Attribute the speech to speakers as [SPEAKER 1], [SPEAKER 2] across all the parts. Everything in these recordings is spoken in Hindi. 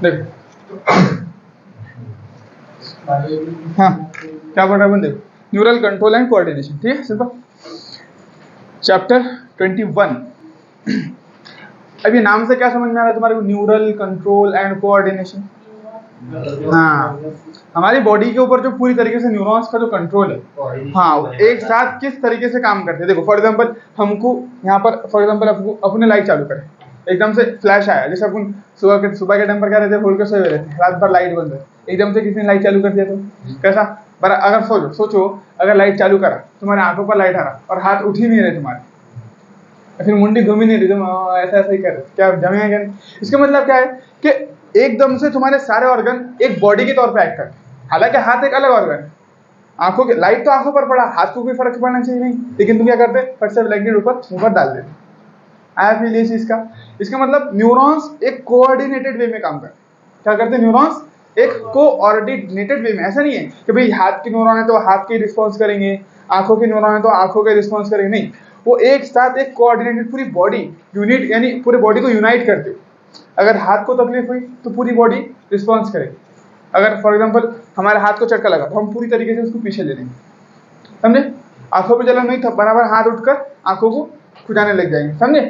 [SPEAKER 1] देखो हाँ क्या पढ़ रहा है देखो, न्यूरल कंट्रोल एंड कोऑर्डिनेशन, ठीक है सिंपल। चैप्टर 21। अब ये नाम से क्या समझ में आ रहा है तुम्हारे को, न्यूरल कंट्रोल एंड कोऑर्डिनेशन। हाँ, हमारी बॉडी के ऊपर जो पूरी तरीके से न्यूरॉन्स का जो कंट्रोल है, हाँ एक साथ किस तरीके से काम करते हैं। देखो फॉर एग्जांपल हमको यहाँ पर फॉर एग्जांपल अपने लाइट चालू करें, एकदम से फ्लैश आया, जैसे अपन सुबह के टाइम पर क्या रहते हैं, खोल के सोए हुए रहते हैं, रात भर लाइट बंद है, एकदम से किसी ने लाइट चालू कर दिया तो कैसा। पर अगर सोचो अगर लाइट चालू करा, तुम्हारे आंखों पर लाइट आ रहा और हाथ उठ ही नहीं रहे तुम्हारे, फिर मुंडी घूम ही नहीं रही, तुम ऐसा ऐसा ही कर रहे, क्या जमेगा क्या नहीं। इसका मतलब क्या है कि एकदम से तुम्हारे सारे ऑर्गन एक बॉडी के तौर पे एक्ट करते हैं। हालांकि हाथ एक अलग ऑर्गन है, आंखों के लाइट तो आंखों पर पड़ा, हाथ को कोई फर्क पड़ना चाहिए नहीं, लेकिन तुम क्या करते फट से ब्लैंकेट ऊपर मुंह पर डाल देते। आया फील इस चीज का। इसका मतलब न्यूरॉन्स एक कोऑर्डिनेटेड वे में काम करते हैं। क्या करते हैं न्यूरॉन्स, एक कोऑर्डिनेटेड वे में। ऐसा नहीं है कि भाई हाथ के न्यूरॉन है तो हाथ के रिस्पॉन्स करेंगे, आंखों के न्यूरॉन है तो आंखों के रिस्पॉन्स करेंगे, नहीं, वो एक साथ एक कोऑर्डिनेटेड पूरी बॉडी यूनिट, यानी पूरे बॉडी को यूनाइट करते हो। अगर हाथ को तकलीफ हुई तो पूरी बॉडी रिस्पॉन्स करेगी। अगर फॉर एग्जांपल हमारे हाथ को चटका लगा तो हम पूरी तरीके से उसको पीछे ले लेंगे, समझे। आंखों पे जलन नहीं था, बराबर हाथ उठकर आंखों को खुजाने लग जाएंगे, समझे।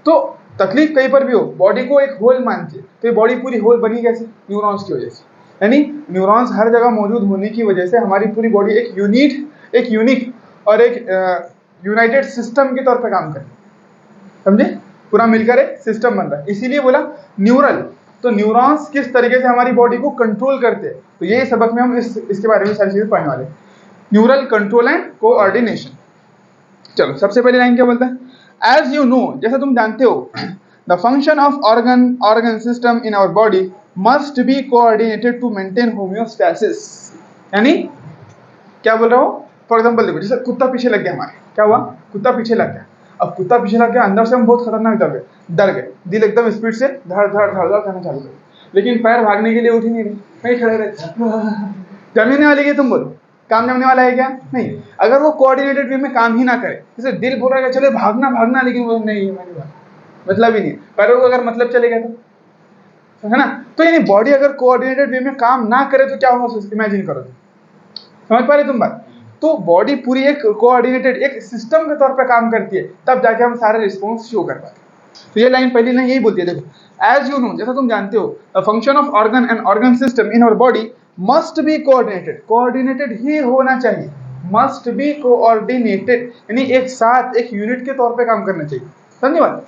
[SPEAKER 1] तो तकलीफ कहीं पर भी हो, बॉडी को एक होल मानती है, तो ये बॉडी पूरी होल बनी कैसे, न्यूरॉन्स की वजह से। यानी न्यूरॉन्स हर जगह मौजूद होने की वजह से हमारी पूरी बॉडी एक यूनिक और एक यूनाइटेड सिस्टम के तौर पर काम करे, समझे। पूरा मिलकर एक सिस्टम बन रहा है, इसीलिए बोला न्यूरल। तो न्यूरॉन्स किस तरीके से हमारी बॉडी को कंट्रोल करते हैं, तो ये सबक में हम इसके बारे में सारी चीजें पढ़ने वाले हैं। Neural control and coordination. चलो सबसे पहली लाइन क्या बोलता है, एज यू नो, जैसा तुम जानते हो, the function of organ system in our body must be coordinated to maintain homeostasis. यानी क्या बोल रहा हूँ, फॉर एग्जाम्पल देखो, जैसे कुत्ता पीछे लग गया हमारे, क्या हुआ, कुत्ता पीछे लग गया। अब कुत्ता पीछे लग गया, अंदर से हम बहुत खतरनाक डर गए, दिल एकदम स्पीड से धड़ धड़ धड़ धड़ करना चालू कर, लेकिन पैर भागने के लिए उठ ही नहीं रहे, कहीं खड़े रहते। जमने वाली है, तुम बोलो काम जमने वाला है क्या, नहीं। अगर वो कोऑर्डिनेटेड वे में काम ही ना करे, जैसे दिल बोल रहा है चले भागना भागना, लेकिन वो नहीं, मतलब ही नहीं, पैरों को अगर मतलब चलेगा तो, है ना। तो यानी बॉडी अगर कोऑर्डिनेटेड वे में काम ना करे तो क्या होगा, इमेजिन करो, समझ पा रहे तुम बात। तो बॉडी पूरी एक कोऑर्डिनेटेड एक सिस्टम के तौर पे काम करती है, तब जाके हम सारे रिस्पॉन्स शो कर पाते हैं। तो ये लाइन पहली लाइन यही बोलती है, देखो, एज यू नो, जैसा तुम जानते हो, the function of organ and organ system in our body must be coordinated, coordinated ही होना चाहिए, मस्ट बी कोऑर्डिनेटेड, यानी एक साथ एक यूनिट के तौर पे काम करना चाहिए, समझे बात।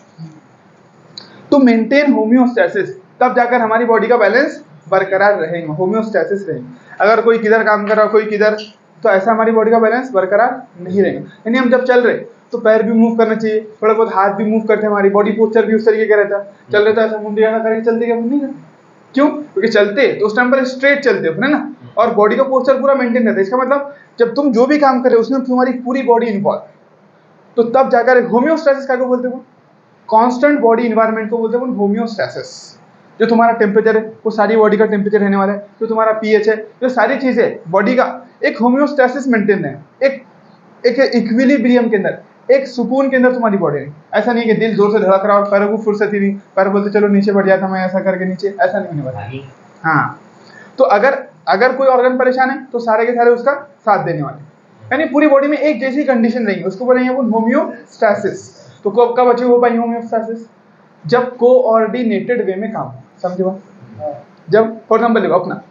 [SPEAKER 1] टू मेंटेन होम्योस्टैसिस, तब जाकर हमारी बॉडी का बैलेंस बरकरार रहेगा, होम्योस्टैसिस रहेगा। अगर कोई किधर काम कर रहा कोई किधर, तो ऐसा हमारी बॉडी का बैलेंस बरकरार नहीं रहेगा। यानी हम जब चल रहे तो पैर भी मूव करना चाहिए, थोड़ा बहुत हाथ भी मूव करते हैं, हमारी बॉडी पोस्चर भी उस तरीके का रहता है। चल रहे तो ऐसा मुंडी ऐसा करके चलते क्या, नहीं करते, क्यों, क्योंकि चलते तो उस टाइम पर स्ट्रेट चलते हो, है ना, और बॉडी का पोस्चर पूरा मेंटेन रहता है। इसका मतलब जब तुम जो भी काम कर रहे हो उसमें तुम्हारी पूरी बॉडी इन्वॉल्व, तो तब जाकर होम्योस्टैसिस क्या बोलते हो, कांस्टेंट बॉडी इन्वायरमेंट को बोलते हैं होम्योस्टैसिस। जो तुम्हारा टेम्परेचर है वो सारी बॉडी का टेम्परेचर रहने वाला है, जो तुम्हारा पीएच है, जो सारी चीजें बॉडी का एक होम्योस्टैसिस मेंटेन है, एक इक्विलिब्रियम के अंदर, एक सुकून के अंदर तुम्हारी बॉडी है। ऐसा नहीं है कि दिल जोर से धड़क रहा और पैरों को फुर्सत ही नहीं, पैर बोलते चलो नीचे बढ़ जाता मैं ऐसा करके नीचे, ऐसा नहीं होने वाला। हाँ, तो अगर कोई ऑर्गन परेशान है तो सारे के सारे उसका साथ देने वाले, यानी पूरी बॉडी में एक जैसी कंडीशन रहेगी, उसको बोलेंगे वो होम्योस्टैसिस। तो कब अचीव हो पाएगी होम्योस्टैसिस, जब कोऑर्डिनेटेड वे में काम हो, समझे बात। जब फॉर एग्जांपल देखो अपना,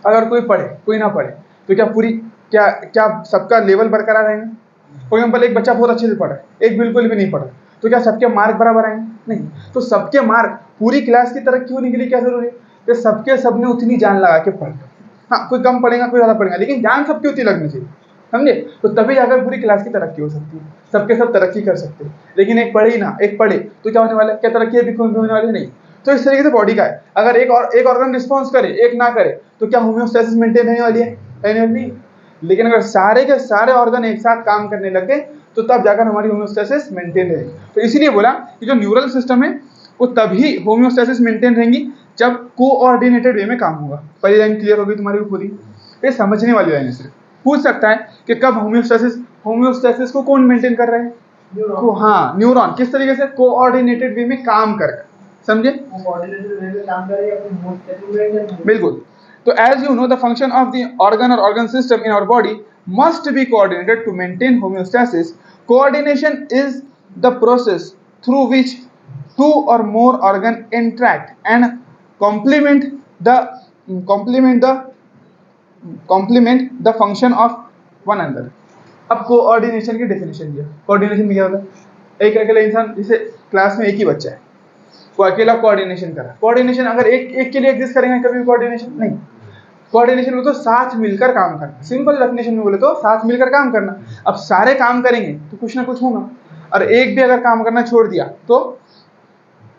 [SPEAKER 1] अगर कोई पढ़े कोई ना पढ़े तो क्या सबका लेवल बरकरार रहेगा। फॉर एग्जांपल एक बच्चा बहुत अच्छे से पढ़ा है, एक बिल्कुल भी नहीं पढ़ा, तो क्या सबके मार्क बराबर आएंगे, नहीं। तो सबके मार्क, पूरी क्लास की तरक्की होने के लिए क्या जरूरी है कि सबने उतनी जान लगा के पढ़। हाँ, कोई कम पढ़ेगा कोई ज्यादा पढ़ेगा, लेकिन जान सबकी उतनी लगनी चाहिए, समझे। तो तभी जाकर पूरी क्लास की तरक्की हो सकती है, सबके सब तरक्की कर सकते हैं। लेकिन एक पढ़े ही ना, एक पढ़े तो क्या होने वाला है, क्या तरक्की अभी होने वाली नहीं। तो इस तरीके से बॉडी का है, अगर एक ऑर्गन रिस्पॉन्स करे एक ना करे तो क्या होम्योस्टैसिस मेंटेन रहने वाली है, नहीं। लेकिन अगर सारे के सारे ऑर्गन एक साथ काम करने लगे तो तब जाकर हमारी होम्योस्टैसिस मेंटेन रहेगी। तो इसीलिए बोला कि जो न्यूरल सिस्टम है वो तभी होम्योस्टैसिस मेंटेन रहेंगी जब कोऑर्डिनेटेड वे में काम होगा। पहली लाइन क्लियर होगी तुम्हारी को खुद ही, ये समझने वाली लाइन है। सिर्फ पूछ सकता है कि कब होम्योस्टैसिस को कौन मेंटेन कर रहा है, हाँ न्यूरॉन। किस तरीके से, कोऑर्डिनेटेड वे में काम कर, समझे? बिल्कुल। तो as you know the function of the organ और organ system in our body must be coordinated to maintain homeostasis. Coordination is the process through which two or more organ interact and complement the complement the complement the function of one another। अब कोऑर्डिनेशन की डेफिनेशन दिया। कोऑर्डिनेशन में क्या होता है? एक अकेला इंसान, जैसे क्लास में एक ही बच्चा है, वो अकेला कोऑर्डिनेशन कर रहा है। कोऑर्डिनेशन अगर एक के लिए एग्जिस्ट करेंगे कभी कोऑर्डिनेशन नहीं। कोऑर्डिनेशन में तो साथ मिलकर काम करना, सिंपल डेफिनेशन में बोले तो साथ मिलकर काम करना। अब सारे काम करेंगे तो कुछ ना कुछ होगा, और एक भी अगर काम करना छोड़ दिया तो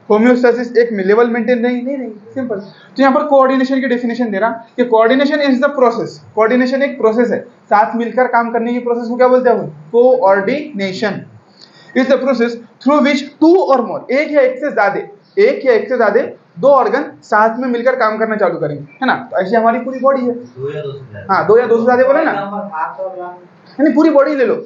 [SPEAKER 1] होम्योस्टैसिस एक लेवल मेंटेन रहेगी नहीं रहेगी, सिंपल। तो यहाँ पर कोऑर्डिनेशन की डेफिनेशन दे रहा कि coordination is the process. Coordination एक प्रोसेस है, साथ मिलकर काम करने की प्रोसेस को क्या बोलते हैं? Coordination is the process through which two और मोर, एक या एक से ज्यादा दो ऑर्गन साथ में मिलकर काम करना चालू करेंगे, है ना? तो ऐसी हमारी पूरी बॉडी है। हाँ, दो या दो से ज्यादा बोले ना, नहीं पूरी बॉडी ले लो।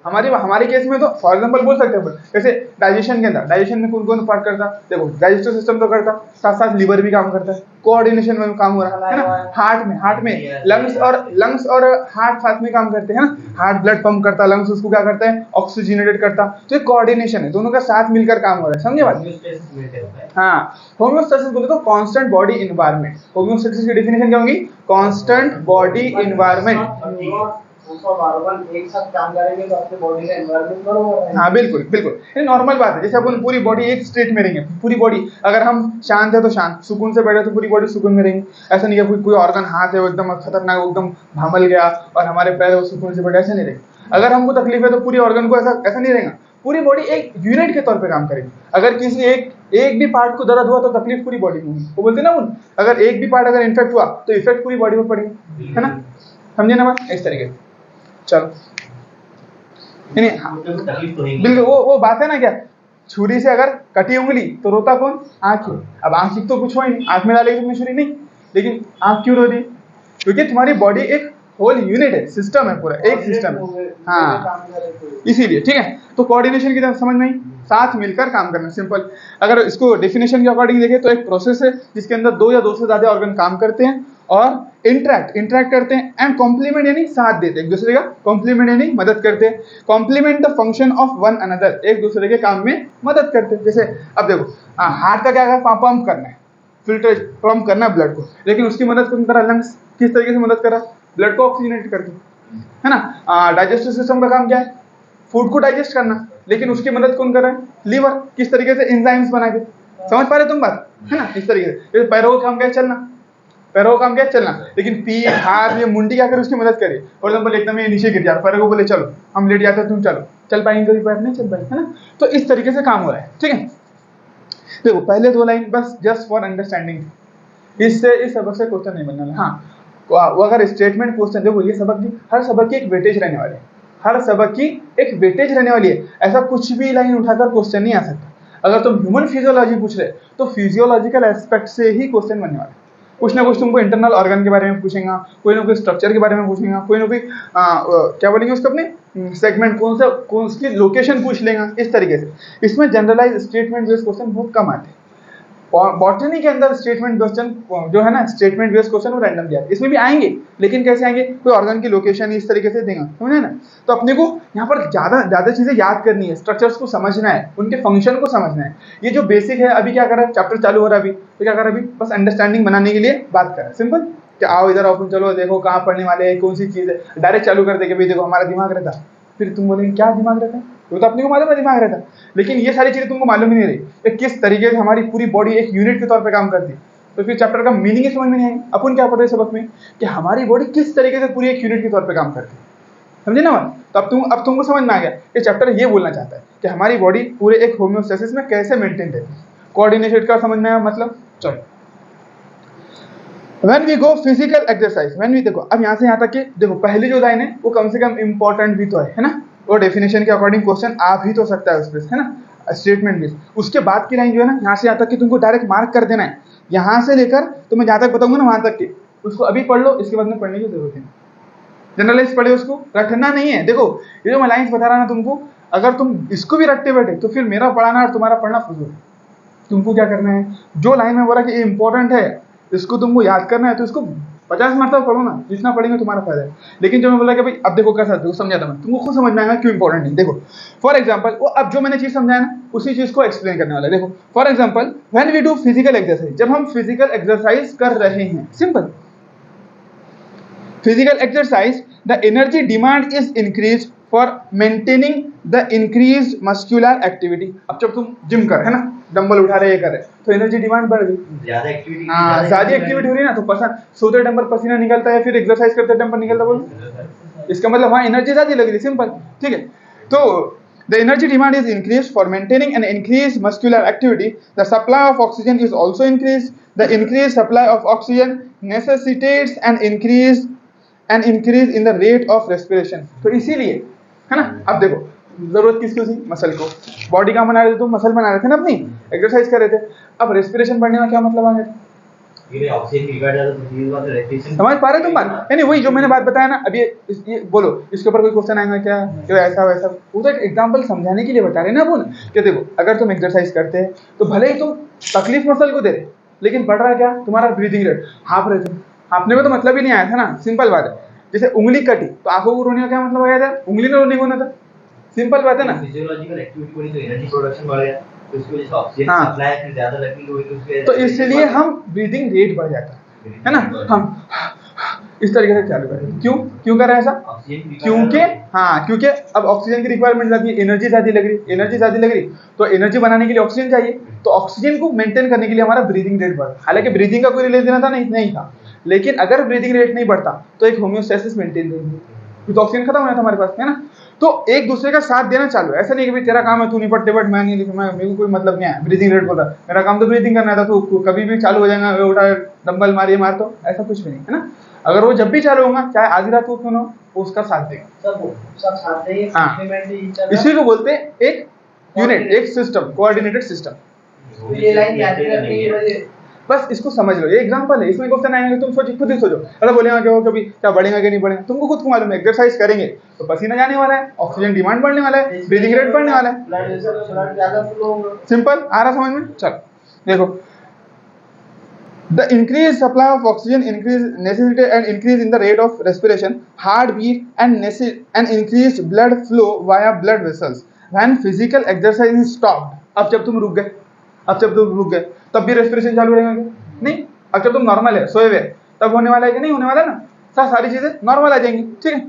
[SPEAKER 1] हमारे केस में तो फॉर एग्जांपल बोल सकते हैं, जैसे डाइजेशन के अंदर, डाइजेशन में कौन कौन पार्ट करता है? देखो, डाइजेस्टिव सिस्टम तो करता, साथ साथ लिवर भी काम करता है, कोऑर्डिनेशन में काम हो रहा है ना। हार्ट में लंग्स और हार्ट साथ में काम करते हैं ना। हार्ट ब्लड पंप करता, लंग्स उसको क्या करता है? ऑक्सीजनेटेड करता। तो ये कोऑर्डिनेशन है, दोनों का साथ मिलकर काम हो रहा है, समझे बात? हाँ, होम्योस्टैसिस बोले तो कांस्टेंट बॉडी इन्वायरमेंट। होम्योस्टैसिस की डेफिनेशन क्या होगी? Constant body environment. एक साथ काम करेंगे तो अपने बॉडी का एनवायरनमेंट बरोबर है। हाँ, बिल्कुल बिल्कुल, ये नॉर्मल बात है। जैसे अपन पूरी बॉडी एक स्टेट में रहेंगे, पूरी बॉडी अगर हम शांत है तो शांत, सुकून से बैठे तो पूरी बॉडी सुकून में रहेंगे। ऐसा नहीं है कोई ऑर्गन हाथ है वो एकदम खतरनाक, एकदम भामल गया और हमारे पैर वो सुकून से बैठे, ऐसा नहीं रहेगा। अगर हमको तकलीफ है तो पूरी ऑर्गन को ऐसा नहीं रहेगा, पूरी बॉडी एक यूनिट के तौर पे काम करेगी। अगर किसी एक भी पार्ट को दर्द हुआ तो तकलीफ पूरी बॉडी में होगी, वो बोलते ना अगर एक भी पार्ट अगर इन्फेक्ट हुआ तो इफेक्ट पूरी बॉडी में पड़ेगी, है ना? समझे ना बात? इस तरीके से चलो, नहीं बिल्कुल वो बात है ना, क्या छुरी से अगर कटी उंगली तो रोता कौन? आंख ही। अब आंख ही तो कुछ हो ही नहीं, आंख में डालेगी तुमने छुरी नहीं, लेकिन आंख क्यों रो रही? क्योंकि तुम्हारी बॉडी एक होल यूनिट है, सिस्टम है, पूरा एक सिस्टम है। हाँ, इसीलिए ठीक है। तो कोऑर्डिनेशन की तरफ समझ में आई, साथ मिलकर काम करना, सिंपल। अगर इसको डेफिनेशन के अकॉर्डिंग देखें तो एक प्रोसेस है जिसके अंदर दो या दो से ज्यादा ऑर्गन काम करते हैं और इंटरैक्ट करते हैं एंड कॉम्प्लीमेंट यानी साथ देते हैं एक दूसरे का, कॉम्प्लीमेंट यानी मदद करते हैं, complement the function of one another, एक दूसरे के काम में मदद करते हैं। जैसे अब देखो, हार्ट का क्या है? पंप करना है, फिल्टर पंप करना है ब्लड को, लेकिन उसकी मदद कौन कर रहा है? लंग्स। किस तरीके से मदद कर रहा है? ब्लड को ऑक्सीजनेट करके, है ना। डाइजेस्टिव सिस्टम का काम क्या है? फूड को डाइजेस्ट करना, लेकिन उसकी मदद कौन कर रहा है? लीवर। किस तरीके से? एंजाइम्स बना के। समझ पा रहे तुम बात, है ना? इस तरीके से पैरों का काम क्या है? चलना। पैरों का काम क्या है? चलना, लेकिन पीठ हाथ ये मुंडी क्या करे? उसकी मदद करे। फॉर एग्जाम्पल एकदम ये नीचे गिर जाए, पैरों को बोले चलो, हम लेट जाते हैं, तुम चलो, चल पाएंगे? कभी पैर नहीं चल पाएंगे, है ना। तो इस तरीके से काम हो रहा है, ठीक है। देखो, पहले दो लाइन बस जस्ट फॉर अंडरस्टैंडिंग, इससे इस सबक से क्वेश्चन नहीं बनने वाला। हाँ, वो अगर स्टेटमेंट क्वेश्चन, देखो ये सबक की, हर सबक की एक वेटेज रहने वाली है, हर सबक की एक वेटेज रहने वाली है। ऐसा कुछ भी लाइन उठाकर क्वेश्चन नहीं आ सकता। अगर तुम ह्यूमन फिजियोलॉजी पूछ रहे तो फिजियोलॉजिकल एस्पेक्ट से ही क्वेश्चन बनने वाला है। कुछ ना कुछ तुमको इंटरनल ऑर्गन के बारे में पूछेगा, कोई ना कोई स्ट्रक्चर के बारे में पूछेगा, कोई ना कोई क्या बोलेंगे उसको, अपने सेगमेंट कौन सी लोकेशन पूछ लेगा, इस तरीके से। इसमें जनरलाइज स्टेटमेंट बेस्ड क्वेश्चन बहुत कम आते हैं। बॉटनी के अंदर स्टेटमेंट क्वेश्चन जो है ना, स्टेटमेंट बेस्ड क्वेश्चन वो रैंडम दिया है, इसमें भी आएंगे, लेकिन कैसे आएंगे? कोई ऑर्गन की लोकेशन इस तरीके से देगा, समझे ना। तो अपने को यहाँ पर ज्यादा चीजें याद करनी है, स्ट्रक्चर्स को समझना है, उनके फंक्शन को समझना है। ये जो बेसिक है, अभी क्या कर रहा है, चैप्टर चालू हो रहा है अभी, तो क्या कर रहा है अभी? बस अंडरस्टैंडिंग बनाने के लिए बात कर रहा है, सिंपल। कि आओ इधर आओ, चलो देखो कहाँ पढ़ने वाले हैं, कौन सी चीज है, डायरेक्ट चालू कर देंगे, भाई देखो हमारा दिमाग रहता, फिर तुम बोलेंगे क्या दिमाग रहता है? वो तो अपने को मालूम है दिमाग रहता, लेकिन ये सारी चीजें तुमको मालूम ही नहीं रही कि किस तरीके से हमारी पूरी बॉडी एक यूनिट के तौर पे काम करती है। तो फिर चैप्टर का मीनिंग ही समझ में नहीं आएगी। अपन क्या पढ़ रहे सबक में कि हमारी बॉडी किस तरीके से पूरी एक यूनिट के तौर पे काम करती है, समझे ना बात? तो अब तुमको समझ में आ गया कि चैप्टर ये बोलना चाहता है कि हमारी बॉडी पूरे एक होम्योस्टैसिस में कैसे मेंटेन रहती है। कोऑर्डिनेशन का समझ में आया मतलब? चलो, When we go physical exercise, when we देखो, अब यहाँ से यहाँ तक कि देखो पहली जो लाइन है वो कम से कम इंपॉर्टेंट भी तो है ना, वो डेफिनेशन के अकॉर्डिंग क्वेश्चन आ भी तो सकता है उस पर, है ना, स्टेटमेंट बेस। उसके बाद की लाइन जो है ना, यहाँ से यहाँ तक कि तुमको डायरेक्ट मार्क कर देना है, यहाँ से लेकर तो मैं जहाँ तक बताऊंगा ना वहां तक की, उसको अभी पढ़ लो, इसके बाद में पढ़ने की जरूरत नहीं, जनरलाइज पढ़े, उसको रटना नहीं है। देखो ये जो मैं लाइन्स बता रहा ना तुमको, अगर तुम इसको भी रटते बैठे तो फिर मेरा पढ़ाना और तुम्हारा पढ़ना फजूल है, तुमको क्या करना है, जो लाइन में बोला कि ये इंपॉर्टेंट है, इसको तुमको याद करना है, तो इसको 50 मरतबा पढ़ो ना, जितना पढ़ेंगे तुम्हारा फायदा है। लेकिन जो मैं बोला कि भाई अब देखो कैसा, देखो समझाता मैं तुमको, खुद समझ में आएगा क्यों इंपॉर्टेंट है। देखो फॉर एग्जांपल, वो अब जो मैंने चीज समझाया ना, उसी चीज को एक्सप्लेन करने वाला है। देखो for example, when we do physical exercise, जब हम फिजिकल एक्सरसाइज कर रहे हैं, simple physical exercise, the energy demand is increase for maintaining the increase muscular activity. अब जब तुम जिम कर है ना, डंबल उठा रहे, ये कर रहे, तो एनर्जी डिमांड बढ़ गई,
[SPEAKER 2] ज्यादा एक्टिविटी,
[SPEAKER 1] हाँ ज्यादा एक्टिविटी हो रही है ना, तो पसंद सोते डंबल पसीना निकलता है, फिर एक्सरसाइज करते डंबल निकलता, बोलो इसका मतलब वहाँ एनर्जी ज्यादा लग रही, सिंपल, ठीक है। तो the energy demand is increased for maintaining an increased muscular activity. The supply of oxygen is also increased. The increased supply of oxygen necessitates an increase in the rate of respiration. तो इसीलिए है ना, अब देखो जरूरत किसकी थी, मसल को, बॉडी का बना रहे थे, तो मसल बना रहे थे ना, अपनी एक्सरसाइज कर रहे थे। अब रेस्पिरेशन बढ़ने का क्या मतलब आ गया, समझ पा रहे तुम बात, यानी वही जो मैंने बात बताया ना अभी, ये बोलो इसके ऊपर कोई क्वेश्चन आएगा क्या, जो ऐसा वैसा, वो तो एक एग्जांपल समझाने के लिए बता रहे ना बोल, कि देखो अगर तुम एक्सरसाइज करते हैं तो भले ही तुम तकलीफ मसल को दे रहे, लेकिन बढ़ रहा क्या तुम्हारा ब्रीदिंग रेट, हाँफ रहे थे, हाँफने को तो मतलब ही नहीं आया था ना, सिंपल बात है। जैसे उंगली कटी तो आंखों को रोने का क्या मतलब आया था, उंगली ने रोने को ना था, सिंपल बात है ना।
[SPEAKER 2] फिजियोलॉजिकल एक्टिविटी बढ़ी तो एनर्जी प्रोडक्शन बढ़ गया, तो इसकी वजह से ऑक्सीजन
[SPEAKER 1] हाँ।
[SPEAKER 2] सप्लाई फिर ज्यादा लगनी हुई,
[SPEAKER 1] तो इसलिए हम ब्रीदिंग रेट बढ़ जाता है ना, हम इस तरीके से चालू करें। क्यों क्यों कर रहे हैं ऐसा, क्योंकि हाँ, क्योंकि अब ऑक्सीजन की रिक्वायरमेंट ज्यादा है, एनर्जी ज्यादा लग रही, एनर्जी ज्यादा लग रही, तो एनर्जी बनाने के लिए ऑक्सीजन चाहिए, तो ऑक्सीजन को मेंटेन करने के लिए हमारा ब्रीदिंग रेट बढ़ा। हालांकि ब्रीदिंग का कोई रिलेशन था नहीं था, लेकिन अगर ब्रीदिंग रेट नहीं बढ़ता तो एक होम्योस्टेसिस मेंटेन रहेगी, तो ऑक्सीजन खत्म हो जाता हमारे पास, है ना। तो एक दूसरे का साथ देना चालू है, ऐसा नहीं कि भाई तेरा काम है तू नहीं पढ़ते बट मैं नहीं लिखूं, मैं मेरे को कोई मतलब नहीं है, ब्रीदिंग रेट बोल रहा, मेरा काम तो ब्रीदिंग करना था, तो कभी भी चालू हो जाएगा, उठा डंबल मारिए मार, तो ऐसा कुछ भी नहीं है ना। अगर वो जब भी चालू होगा, चाहे आधी रात को क्यों ना हो, उसका साथ देगा,
[SPEAKER 3] सब साथ देंगे,
[SPEAKER 1] हाँ। इसी को बोलते हैं एक यूनिट, एक सिस्टम, कोऑर्डिनेटेड सिस्टम।
[SPEAKER 3] ये लाइन याद रखने की वजह,
[SPEAKER 1] बस इसको समझ लो, ये एग्जांपल है, इसमें क्वेश्चन आएंगे, तुम सोचो, खुद ही सोचो, अरे बोलेगा कि वो कभी क्या बढ़ेगा कि नहीं बढ़ेगा, तुमको खुद को मालूम है, एक्सरसाइज करेंगे तो पसीना जाने वाला है, ऑक्सीजन डिमांड बढ़ने वाला है, ब्रीदिंग रेट बढ़ने वाला है,
[SPEAKER 3] ब्लड ज्यादा फ्लो होगा,
[SPEAKER 1] सिंपल आ रहा समझ में। चलो देखो, the increased supply of oxygen increase necessitated an increase in the rate of respiration, heartbeat, and increased blood flow via blood vessels when physical exercise is stopped. अब जब तुम रुक गए, तब भी रेस्पिरेशन चालू रहेगा क्या, नहीं। अब जब तुम नॉर्मल है, सोए हुए, तब होने वाला है कि नहीं होने वाला ना, सारी चीजें नॉर्मल आ जाएंगी, ठीक है।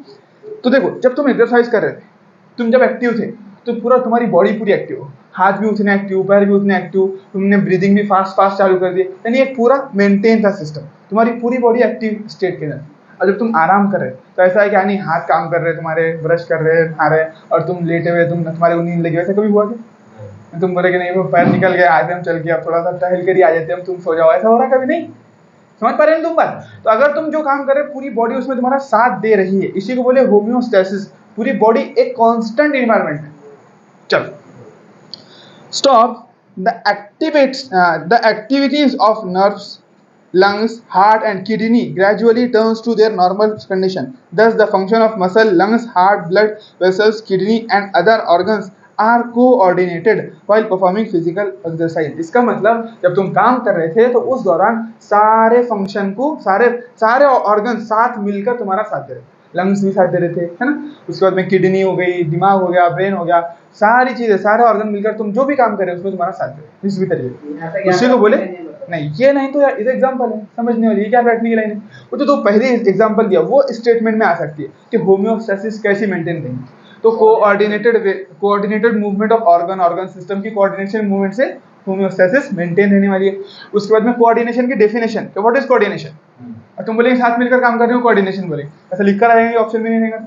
[SPEAKER 1] तो देखो जब तुम एक्सरसाइज कर रहे थे, तुम जब एक्टिव थे, तो पूरा तुम्हारी बॉडी पूरी एक्टिव हो, हाथ भी उतने एक्टिव, पैर भी उतने एक्टिव, तुमने ब्रीदिंग भी फास्ट चालू कर दी, यानी एक पूरा मेंटेन था सिस्टम, तुम्हारी पूरी बॉडी एक्टिव स्टेट के अंदर। और जब तुम आराम कर रहे तो ऐसा है कि यानी हाथ काम कर रहे, तुम्हारे ब्रश कर रहे, नहा रहे, और तुम लेटे हुए, तुम्हारे नींद लगी, वैसा कभी हुआ क्या, तुम बोले कि नहीं वो पैर निकल गया, आज हम चल गया, थोड़ा सा टहल कर ही आ जाते हम, तुम सो जाओ, ऐसा हो रहा कभी नहीं, समझ पा रहे हैं तुम बात। तो अगर तुम जो काम कर रहे पूरी बॉडी उसमें तुम्हारा साथ दे रही है, इसी को बोले होम्योस्टेसिस, पूरी बॉडी एक कांस्टेंट एनवायरनमेंट है। चलो, stop the activities of nerves, lungs, heart and kidney gradually turns to their normal condition. Thus the function of muscle, lungs, heart, blood vessels, kidney and other organs are coordinated while performing physical exercise. इसका मतलब जब तुम काम कर रहे थे तो उस दौरान सारे फंक्शन को, सारे ऑर्गन साथ मिलकर तुम्हारा साथ दे रहे, लंग्स भी साथ दे रहे थे, है ना। उसके बाद में किडनी हो गई, दिमाग हो गया, ब्रेन हो गया, सारी चीजें, सारे ऑर्गन मिलकर तुम जो भी काम कर रहे हो उसमें तुम्हारा साथ दे रहे, इस भी तरीके उसी को बोले नहीं, ये नहीं तो यार इधर एग्जांपल है, समझने वाली, ये क्या बैठने की लाइन है, वो तो पहले एग्जांपल दिया, वो स्टेटमेंट में आ सकती है कि होम्योस्टेसिस कैसे मेंटेन करेंगे। तो coordinated movement of organ system की कोऑर्डिनेशन मूवमेंट से होम्योस्टेसिस मेंटेन रहने वाली है। उसके बाद में कोऑर्डिनेशन की डेफिनेशन, व्हाट इज कोऑर्डिनेशन, और तुम बोलेंगे साथ मिलकर काम कर रहे हो कोऑर्डिनेशन, बोले ऐसा लिख कर आएंगे, ऑप्शन में नहीं रहेगा,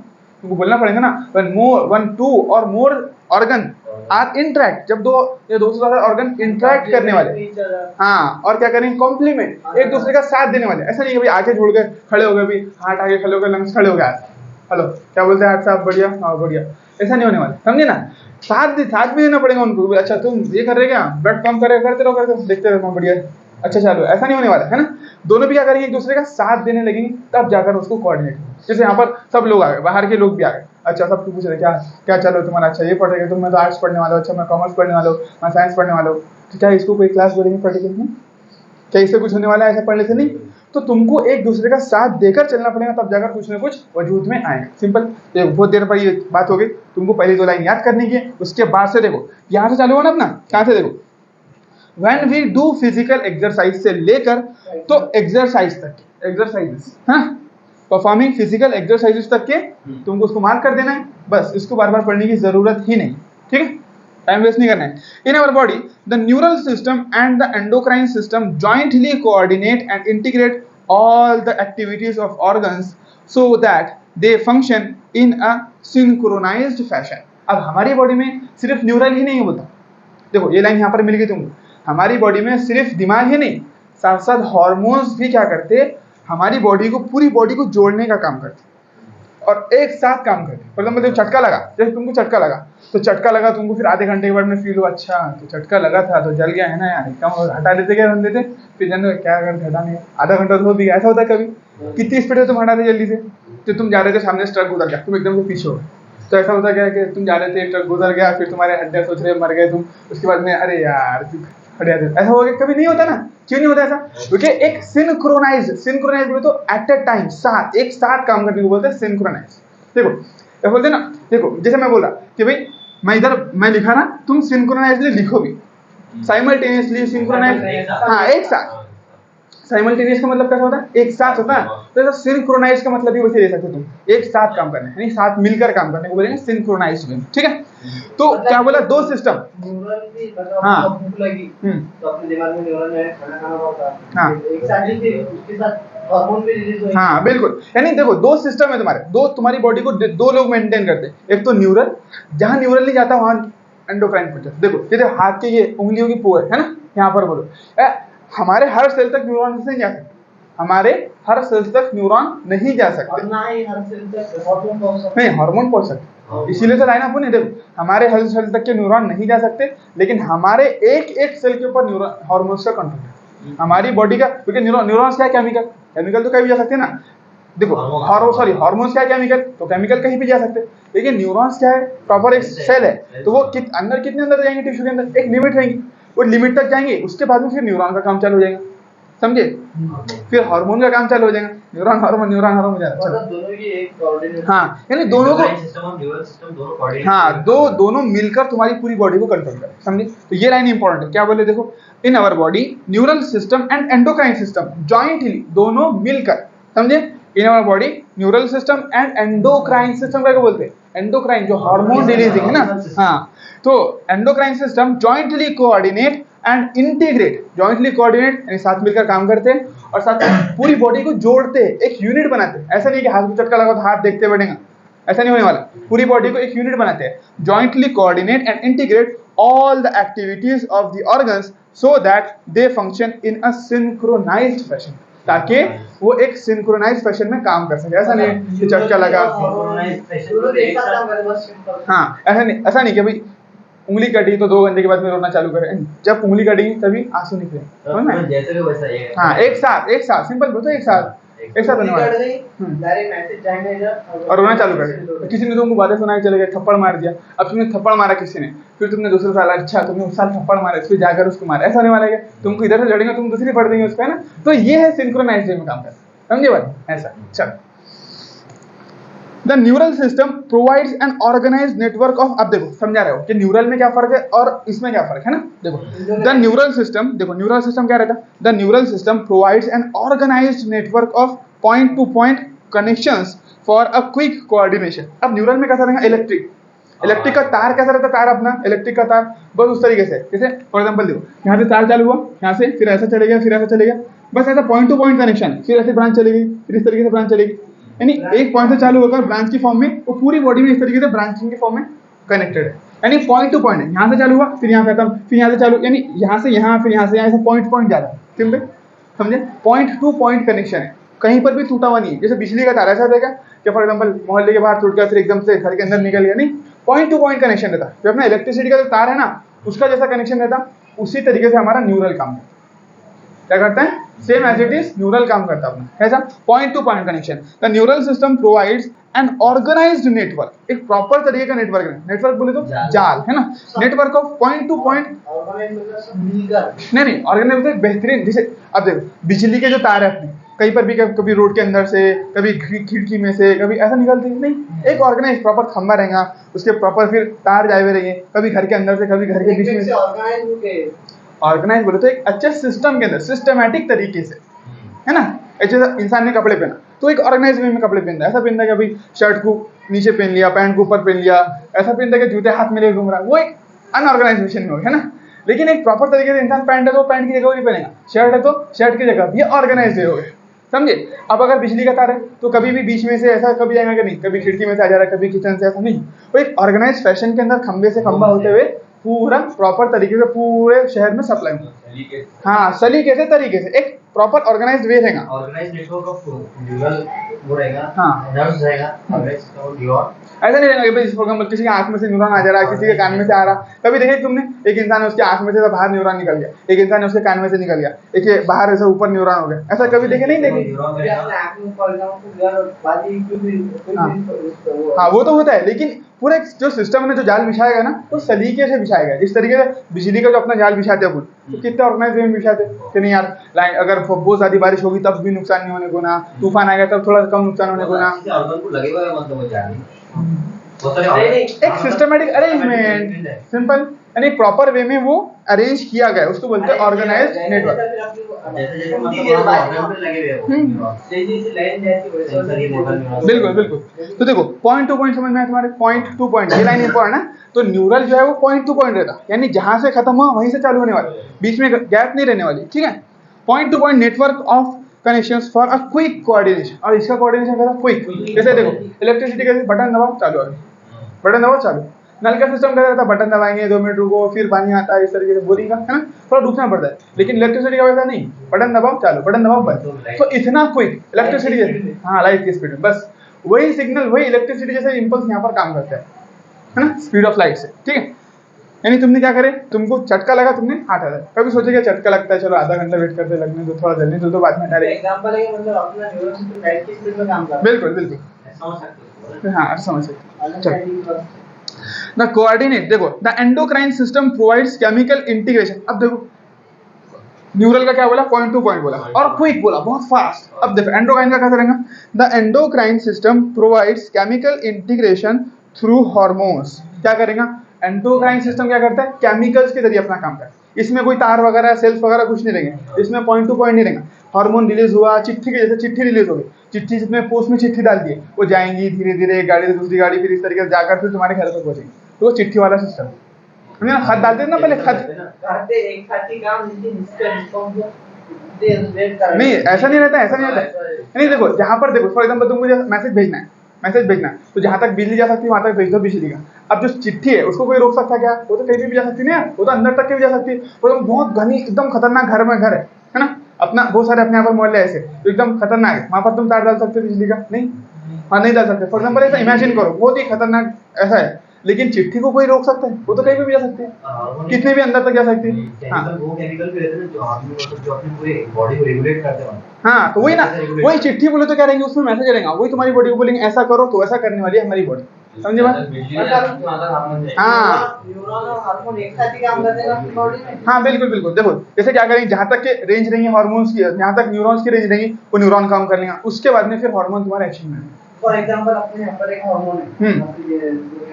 [SPEAKER 1] तुमको बोलना पड़ेगा ना, वन टू और मोर ऑर्गन आर इंटरैक्ट, जब दो या दो से ज्यादा ऑर्गन इंटरैक्ट करने वाले, हाँ, और क्या करेंगे, कॉम्प्लीमेंट, एक दूसरे का साथ देने वाले। ऐसा नहीं है भाई आगे छोड़ गए खड़े हो गए, भी हार्ट आगे खड़े हो गए, लंग्स खड़े हो गए, हेलो क्या बोलते हैं हार्ट साहब, बढ़िया, हाँ बढ़िया, ऐसा नहीं होने वाला, समझे ना। साथ भी देना पड़ेगा उनको, अच्छा तुम ये कर रहे क्या, ब्लड पंप करते रहो, देखते रहो, बढ़िया, अच्छा चलो, ऐसा नहीं होने वाला है ना। दोनों भी क्या करेंगे, एक दूसरे का साथ देने लगेंगे, तब जाकर उसको कोऑर्डिनेट। जैसे यहाँ पर सब लोग आ गए, बाहर के लोग भी आ गए, अच्छा सब पूछ रहे क्या क्या चलो तुम्हारा, अच्छा ये पढ़ रहे तुम, मैं तो आर्ट्स पढ़ने वाला हूँ, अच्छा मैं कॉमर्स पढ़ने वाला हूँ, मैं साइंस पढ़ने वाला हूँ, तो क्या इसको कोई क्लास बढ़ेगी पर्टिकुलर में? क्या इससे कुछ होने वाला है ऐसा पढ़ने से? नहीं। तो तुमको एक दूसरे का साथ देकर चलना पड़ेगा, तब जाकर कुछ ना कुछ वजूद में आएगा। सिंपल। तो बहुत देर पर ये बात हो गई, तुमको पहली 2 लाइन याद करनी है, उसके बाद से देखो यहाँ से चालू हो ना अपना, कहाँ से देखो, when we do physical exercise से लेकर तो एक्सरसाइज तक, एक्सरसाइजेस, हाँ, परफॉर्मिंग फिजिकल एक्सरसाइजेस तक के तुमको उसको मार्क कर देना है, बस इसको बार बार पढ़ने की जरूरत ही नहीं, ठीक है, टाइम वेस्ट नहीं करना है। In our body the neural system and the endocrine system jointly coordinate and integrate all the activities of organs so that they function in a synchronized fashion। अब हमारी बॉडी में सिर्फ न्यूरल ही नहीं होता, देखो ये लाइन यहाँ पर मिल गई तुमको, हमारी बॉडी में सिर्फ दिमाग ही नहीं, साथ साथ हार्मोन्स भी क्या करते, हमारी बॉडी को, पूरी बॉडी को जोड़ने का काम करते और एक साथ काम करते। फॉर एग्जाम्पल देखो झटका लगा, जैसे तुमको झटका लगा, तो झटका लगा तुमको, फिर आधे घंटे के बाद में फील हुआ अच्छा तो झटका लगा था तो जल गया है ना यार, कम हटा देते क्या, रन देते, फिर जान क्या कर हटा नहीं, आधा घंटा तो हो भी गया। ऐसा होता है कभी? कितनी स्पीड है तुम हटाते जल्दी से, तो तुम जा रहे थे सामने से ट्रक गुजर गया, तुम एकदम से पीछे हो गए, तो ऐसा होता क्या कि तुम जा रहे थे ट्रक गुजर गया, फिर तुम्हारे हड्डियां सोच रहे मर गए तुम, उसके बाद में अरे यार हटा दे, ऐसा हो गया? कभी नहीं होता ना, क्यों नहीं होता ऐसा? क्योंकि एक सिंक्रोनाइज बोले तो एट ए टाइम, साथ, एक साथ काम करने को बोलते हैं सिंक्रोनाइज। देखो क्या बोलते हैं ना, देखो जैसे मैं बोला कि भाई मैं इधर मैं लिखा ना, तुम सिंक्रोनाइजली लिखो भी, साइमल्टेनियसली सिंक्रोनाइज, हाँ एक साथ, साइमल्टेनियस का मतलब कैसा होता है, एक साथ होता है, तो ऐसा सिंक्रोनाइज का मतलब भी वैसे ले सकते हो तुम, एक साथ काम करने, यानी साथ मिलकर काम करने को बोलेंगे सिंक्रोनाइज में, ठीक है। तो क्या बोला, 2 सिस्टम,
[SPEAKER 3] न्यूरल भी मतलब
[SPEAKER 1] हाँ।
[SPEAKER 3] आपको भूख लगी तो अपने दिमाग में न्यूरल है, खाना खाना होता है,
[SPEAKER 1] हाँ।
[SPEAKER 3] एक साथ ही फिर उसके साथ हार्मोन भी रिलीज होएंगे।
[SPEAKER 1] हाँ बिल्कुल, यानी देखो 2 सिस्टम है तुम्हारे, दो, तुम्हारी बॉडी को 2 लोग मेंटेन करते हैं, एक तो न्यूरल, जहां न्यूरल नहीं जाता वहां एंडोक्राइन पहुंचता। देखो जैसे हाथ के ये उंगलियों की पोर है ना, यहाँ पर बोलो हमारे हर सेल तक न्यूरॉन नहीं जा सकते, हमारे हर सेल तक न्यूरॉन नहीं जा सकते,
[SPEAKER 3] और ना ही हर सेल तक हार्मोन पहुंच सकते
[SPEAKER 1] नहीं हार्मोन पहुंच सकते, इसीलिए तो लाइन अप नहीं, देखो हमारे हर सेल तक के न्यूरॉन नहीं जा सकते, लेकिन हमारे एक सेल के ऊपर न्यूरॉन हार्मोन्स का कंट्रोल है हमारी बॉडी का, क्योंकि न्यूरॉन्स क्या है, केमिकल तो कहीं भी जा सकते हैं ना, देखो हार्मोन्स क्या है, केमिकल तो केमिकल कहीं भी जा सकते, लेकिन न्यूरॉन्स क्या है, प्रॉपर एक सेल है, तो वो अंदर कितने अंदर जाएंगे, टिश्यू के अंदर एक लिमिट रहेंगी, वो लिमिट तक जाएंगे, उसके बाद में फिर न्यूरॉन का काम चालू हो जाएगा, समझे, फिर हार्मोन का काम चालू हो जाएगा, न्यूरॉन हार्मोन हो जाएगा,
[SPEAKER 3] मतलब दोनों की एक कोऑर्डिनेट,
[SPEAKER 1] हाँ यानी दोनों को,
[SPEAKER 2] सिस्टम और न्यूरल सिस्टम दोनों कोऑर्डिनेट,
[SPEAKER 1] हाँ दोनों मिलकर तुम्हारी पूरी बॉडी को कंट्रोल करें, समझे। तो ये लाइन इंपॉर्टेंट है, क्या बोले, देखो in our body neural system and endocrine system jointly, दोनों मिलकर, समझे, in our body neural system and endocrine system क्या बोलते हैं, एंडोक्राइन जो हार्मोन रिलीजिंग है ना, हाँ, तो endocrine system jointly coordinate and integrate, jointly coordinate यानी साथ मिलकर काम करते हैं और साथ पूरी बॉडी को जोड़ते हैं, एक यूनिट बनाते हैं। ऐसा नहीं कि हाथ में चटका लगा तो हाथ देखते बैठेगा, ऐसा नहीं होने वाला, पूरी बॉडी को एक यूनिट बनाते हैं, jointly coordinate and integrate all the activities of the organs so that they function in a synchronized fashion, ताकि वो एक सिंक्रोनाइज्ड फैशन में काम कर सके। ऐसा नहीं कि चटका लगा,
[SPEAKER 3] दोनों एक साथ काम करें, बस सिंपल।
[SPEAKER 1] हाँ ऐसा नहीं कि भाई उंगली कटी तो 2 घंटे के बाद में रोना चालू करें, जब उंगली कटेगी तभी आंसू निकले, समझ में?
[SPEAKER 2] जैसे भी वैसा ही है,
[SPEAKER 1] हाँ एक साथ सिंपल बोलो, एक साथ होने वाला है।
[SPEAKER 3] डायरेक्ट मैसेज जाएगा इधर
[SPEAKER 1] और रोना चालू कर, किसी ने तुमको बातें सुनाई चले गए, थप्पड़ मार दिया, अब तुमने थप्पड़ मारा किसी ने, फिर तुमने दूसरे साल, अच्छा तुमने उस साल थप्पड़ मारा, फिर जाकर उसको मारा, ऐसा होने वाला है, तुमको इधर से लड़ेंगे तुम दूसरी पढ़ देंगे उसको, है ना। तो ये है सिंक्रोनाइज्ड में काम करना, समझे बात, ऐसा। चलो the neural system provides an organized network of, अब देखो समझा रहे हो कि न्यूरल में क्या फर्क है और इसमें क्या फर्क है ना। देखो द न्यूरल सिस्टम, देखो न्यूरल सिस्टम क्या रहता है, the neural system provides an organized network of point to point connections for a quick coordination. अब न्यूरल में कैसा रहेगा, इलेक्ट्रिक का तार कैसा रहता है, तार अपना इलेक्ट्रिक का तार बस उस तरीके से, जैसे फॉर एग्जांपल देखो यहाँ से तार चालू हुआ, यहाँ से फिर ऐसा चले गया, फिर ऐसा चले गया, बस ऐसा पॉइंट टू पॉइंट कनेक्शन, फिर ऐसे ब्रांच चलेगी, फिर इस तरीके से ब्रांच चलेगी, यानी एक पॉइंट से चालू होकर ब्रांच की फॉर्म में वो पूरी बॉडी में इस तरीके से ब्रांचिंग की फॉर्म में कनेक्टेड है, यानी पॉइंट टू पॉइंट है, यहाँ से चालू हुआ फिर यहाँ खत्म, फिर यहाँ से चालू, यानी यहाँ से यहाँ, फिर यहाँ से यहाँ, ऐसा पॉइंट पॉइंट जा रहा है, सिंपल समझे, पॉइंट टू पॉइंट कनेक्शन है, कहीं पर भी टूटा हुआ नहीं है। जैसे बिजली का तार ऐसा रहेगा कि फॉर एग्जांपल मोहल्ले के बाहर टूट गया फिर एकदम से घर के अंदर निकल गया, नहीं, पॉइंट टू पॉइंट कनेक्शन रहता है। जो अपना इलेक्ट्रिसिटी का जो तार है ना, उसका जैसा कनेक्शन रहता, उसी तरीके से हमारा न्यूरल काम है, क्या करता है, same as it is neural काम करता है अपना, कैसा? Point to point connection. The neural system provides an organized network, एक प्रॉपर तरीके का नेटवर्क है। नेटवर्क बोले तो जाल है ना, network of point to point.
[SPEAKER 3] Organize मतलब सब मिलकर
[SPEAKER 1] नहीं, ऑर्गेनाइज मतलब बेहतरीन। जैसे अब देखो बिजली के जो तार है अपने कहीं पर भी कभी रोड के अंदर से, कभी खिड़की में से, कभी ऐसा निकलते हैं नहीं, एक ऑर्गेनाइज प्रॉपर खंबा रहेगा, उसके प्रॉपर फिर तार जाए हुए रहेंगे, कभी घर के अंदर से, कभी घर के बीच में से।
[SPEAKER 3] ऑर्गेनाइज होके
[SPEAKER 1] ऑर्गेनाइज बोले तो एक अच्छे सिस्टम के अंदर सिस्टमेटिक तरीके से, है ना। जैसे इंसान ने कपड़े पहना तो एक ऑर्गेनाइज वे में कपड़े पहनता है, ऐसा पहनता है कि अभी शर्ट को नीचे पहन लिया, पैंट को ऊपर पहन लिया, ऐसा पहनता है कि जूते हाथ में लेके घूम रहा है, वो एक अनऑर्गेनाइजेशन में हो गया, है ना। लेकिन एक प्रॉपर तरीके से इंसान पैंट है तो पैंट की जगह भी पहनेगा, शर्ट है तो शर्ट की जगह, ये ऑर्गेनाइज हो गए, समझे। अब अगर बिजली का तार है तो कभी भी बीच में से ऐसा कभी आएगा कि नहीं, कभी खिड़की में से आ जा रहा है, कभी किचन से, ऐसा नहीं। वो एक ऑर्गेनाइज फैशन के अंदर खंबे से खंबा होते हुए पूरा प्रॉपर तरीके से पूरे शहर में सप्लाई होगा। हाँ, सलीके से तरीके से एक प्रॉपर ऑर्गेनाइज्ड वे रहेगा।
[SPEAKER 2] ऑर्गेनाइज्ड नेटवर्क ऑफ न्यूरल वो रहेगा,
[SPEAKER 1] हाँ।
[SPEAKER 2] नर्व्स रहेगा, ऑर्गेनाइज्ड और न्यूरॉन।
[SPEAKER 1] ऐसा नहीं रहेगा कि भाई फॉर एग्जांपल किसी की आंख में से न्यूरॉन आ जा रहा है, किसी के कान में से आ रहा। कभी देखे तुमने एक इंसान है उसकी आंख में से बाहर न्यूरॉन निकल गया, एक इंसान है उसके कान में से निकल गया, एक ये बाहर ऐसे ऊपर न्यूरॉन हो गया, ऐसा कभी देखे नहीं देखे?
[SPEAKER 2] न्यूरॉन
[SPEAKER 3] अपने
[SPEAKER 2] रहेगा।
[SPEAKER 3] आँख में फॉर एग्जांपल यार बाजी कोई
[SPEAKER 1] हाँ, वो तो होता है, लेकिन पूरा एक जो सिस्टम में जो जाल बिछाएगा ना वो सलीके से बिछाएगा। जिस तरीके से बिजली का जो अपना जाल बिछाते हैं तो कितने ऑर्गेनाइज वे में बिछाते हैं कि नहीं यार, लाइन अगर बहुत ज्यादा बारिश होगी तब भी नुकसान नहीं होने को ना, तूफान आएगा तब थोड़ा कम नुकसान होने को ना।
[SPEAKER 2] ऑर्गन को लगेगा मतलब वो जाने बहुत सारे
[SPEAKER 3] नहीं, नहीं,
[SPEAKER 1] एक सिस्टमेटिक अरेंजमेंट, सिंपल यानी प्रॉपर वे में वो अरेंज किया गया है, उसको बोलते हैं ऑर्गेनाइज्ड नेटवर्क।
[SPEAKER 2] जैसे जैसे मतलब ऑर्गन पे लगे हुए हो न्यूरॉन।
[SPEAKER 3] जैसे लाइन जैसी
[SPEAKER 2] सेंसरी मोटर न्यूरॉन।
[SPEAKER 1] बिल्कुल बिल्कुल। तो देखो पॉइंट टू पॉइंट समझ में आया तुम्हारे, पॉइंट टू पॉइंट, ये लाइन इंपॉर्टेंट है। तो न्यूरल जो है वो पॉइंट टू पॉइंट रहता है, यानी जहां से खत्म हुआ वहीं से चालू होने वाला, बीच में गैप नहीं रहने वाली, ठीक है। Point to point network of connections for a quick coordination, और इसका कोऑर्डिनेशन कैसा? क्विक। जैसे देखो इलेक्ट्रिसिटी का बटन दबाओ चालू आ गया, बटन दबाओ चालू। नल का सिस्टम कैसा रहता है? बटन दबाएंगे 2 मिनट रुको फिर पानी आता है, इस तरीके से बोरिंग का, है ना, थोड़ा रुकना पड़ता है। लेकिन इलेक्ट्रिसिटी का वैसा नहीं, बटन दबाओ चालू, बटन दबाओ बंद। तो इतना क्विक इलेक्ट्रिसिटी जैसे, हाँ लाइट की स्पीड में, बस वही सिग्नल वही इलेक्ट्रिसिटी जैसे इम्पल्स यहाँ पर काम करता है ना, स्पीड ऑफ लाइट से, ठीक है। यानी तुमने क्या करे, तुमको झटका लगा, तुमने हाथ हटाया, कभी सोचे क्या झटका लगता है, चलो आधा घंटा वेट करते, लगने दो, थोड़ा जल्दी तो बाद में हटा रहे।
[SPEAKER 3] एग्जांपल है कि मतलब अपना न्यूरल सिस्टम लाइट की स्पीड में काम करता है।
[SPEAKER 1] बिल्कुल बिल्कुल,
[SPEAKER 2] समझ सकते हो।
[SPEAKER 1] हाँ समझ सकते। चलो
[SPEAKER 3] अंडरस्टैंडिंग
[SPEAKER 1] द कोऑर्डिनेट, देखो the endocrine system provides chemical integration. अब देखो न्यूरल का क्या बोला? पॉइंट टू पॉइंट बोला, और क्विक बोला, बहुत फास्ट। अब देखो एंडोक्राइन का कैसे रहेगा? The endocrine system provides chemical integration through hormones. क्या करेगा एंडोक्राइन सिस्टम? क्या करता है? केमिकल्स के जरिए अपना काम करता है। इसमें कोई तार वगैरह सेल्स वगैरह कुछ नहीं रहेंगे, इसमें पॉइंट टू पॉइंट नहीं रहेगा। हार्मोन रिलीज हुआ, चिट्ठी के जैसे चिट्ठी रिलीज हो गई, चिट्ठी जिसमें पोस्ट में चिट्ठी डाल दिए, वो जाएंगी धीरे धीरे एक गाड़ी से दूसरी गाड़ी, फिर इस तरीके से जाकर फिर तुम्हारे घर तक पहुंचेंगी। तो वो चिट्ठी वाला सिस्टम है ना। खत डालते थे ना पहले, खत
[SPEAKER 3] करते एक साथ ही काम, लेकिन इसका रिस्पांस देर कर
[SPEAKER 1] नहीं, ऐसा नहीं रहता, ऐसा नहीं रहता। नहीं देखो जहाँ पर देखो फॉर एग्जाम्पल तुम मुझे मैसेज भेजना है, मैसेज भेजना है, तो जहाँ तक बिजली जा सकती है वहाँ तक भेज दो बिजली का। अब जो चिट्ठी है उसको कोई रोक सकता है क्या? वो तो कहीं भी जा सकती है ना, वो तो अंदर तक के भी जा सकती है। वो तो बहुत घनी एकदम खतरनाक घर में घर है ना, अपना बहुत सारे अपने यहाँ पर मोहल्ले ऐसे तो एकदम खतरनाक है, वहाँ पर तुम तार डाल सकते हो बिजली का? नहीं, हाँ नहीं डाल सकते। फॉर एग्जाम्पल ऐसा इमेजिन करो, बहुत ही खतरनाक ऐसा है, लेकिन चिट्ठी को कोई रोक सकता है? वो तो कहीं भी जा सकती है, कितने भी अंदर तक जा सकती है। हाँ
[SPEAKER 2] वो केमिकल भी रहते हैं जो आदमी मतलब जो अपनी पूरी बॉडी को रेगुलेट करते हैं।
[SPEAKER 1] हाँ, तो वही ना, वही चिट्ठी बोले तो क्या रहेंगे उसमें मैसेज रहेगा, वही तुम्हारी बॉडी को बोलेंगे ऐसा करो तो ऐसा करने वाली है हमारी बॉडी, समझे बात? हाँ
[SPEAKER 3] न्यूरॉन और हार्मोन एक साथ ही काम करते हैं अपनी बॉडी में।
[SPEAKER 1] हाँ बिल्कुल बिल्कुल। देखो जैसे क्या करेंगे, जहाँ तक के रेंज रहेंगी हार्मोन्स की, जहाँ तक न्यूरॉन्स की रेंज रहेगी वो न्यूरॉन काम कर लेगा, उसके बाद में फिर हार्मोन तुम्हारे एक्शन में।
[SPEAKER 3] फॉर एग्जांपल अपने यहाँ पर एक हार्मोन है, ये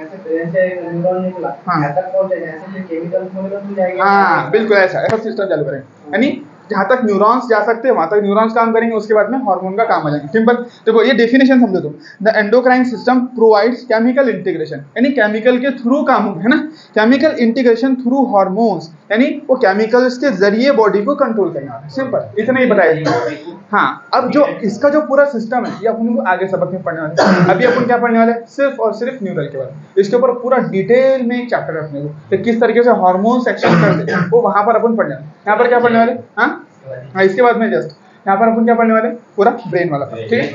[SPEAKER 3] ऐसे ब्रेन से न्यूरॉन निकला,
[SPEAKER 1] हाँ।
[SPEAKER 3] ऐसा कौन है जैसे जो केमिकल मोलेक्युल्स जाएंगे।
[SPEAKER 1] हाँ बिल्कुल, ऐसा ऐसा सिस्टम चालू करेंगे, यानी जहाँ तक न्यूरॉन्स जा सकते हैं वहाँ तक न्यूरॉन्स काम करेंगे, उसके बाद में हार्मोन का काम आ जाएगा। सिंपल देखो ये डेफिनेशन समझो तुम, the endocrine system provides chemical integration, यानी केमिकल के थ्रू काम होगा, है ना, केमिकल इंटीग्रेशन थ्रू हार्मोन्स, यानी वो केमिकल्स के जरिए बॉडी को कंट्रोल करना है। सिंपल इतना ही बताया। हाँ, अब जो इसका जो पूरा सिस्टम है ये अपन को आगे सबक में पढ़ने वाले हैं। अभी अपन क्या पढ़ने वाले हैं? सिर्फ और सिर्फ न्यूरल के बारे में। इसके ऊपर पूरा डिटेल में एक चैप्टर है अपने को, कि किस तरीके से हार्मोन्स एक्शन करते हैं वो वहां पर अपन पढ़ने वाले। यहाँ पर क्या पढ़ने वाले? हाँ इसके बाद में जस्ट यहाँ पर अपन क्या पढ़ने वाले? पूरा ब्रेन वाला, ठीक है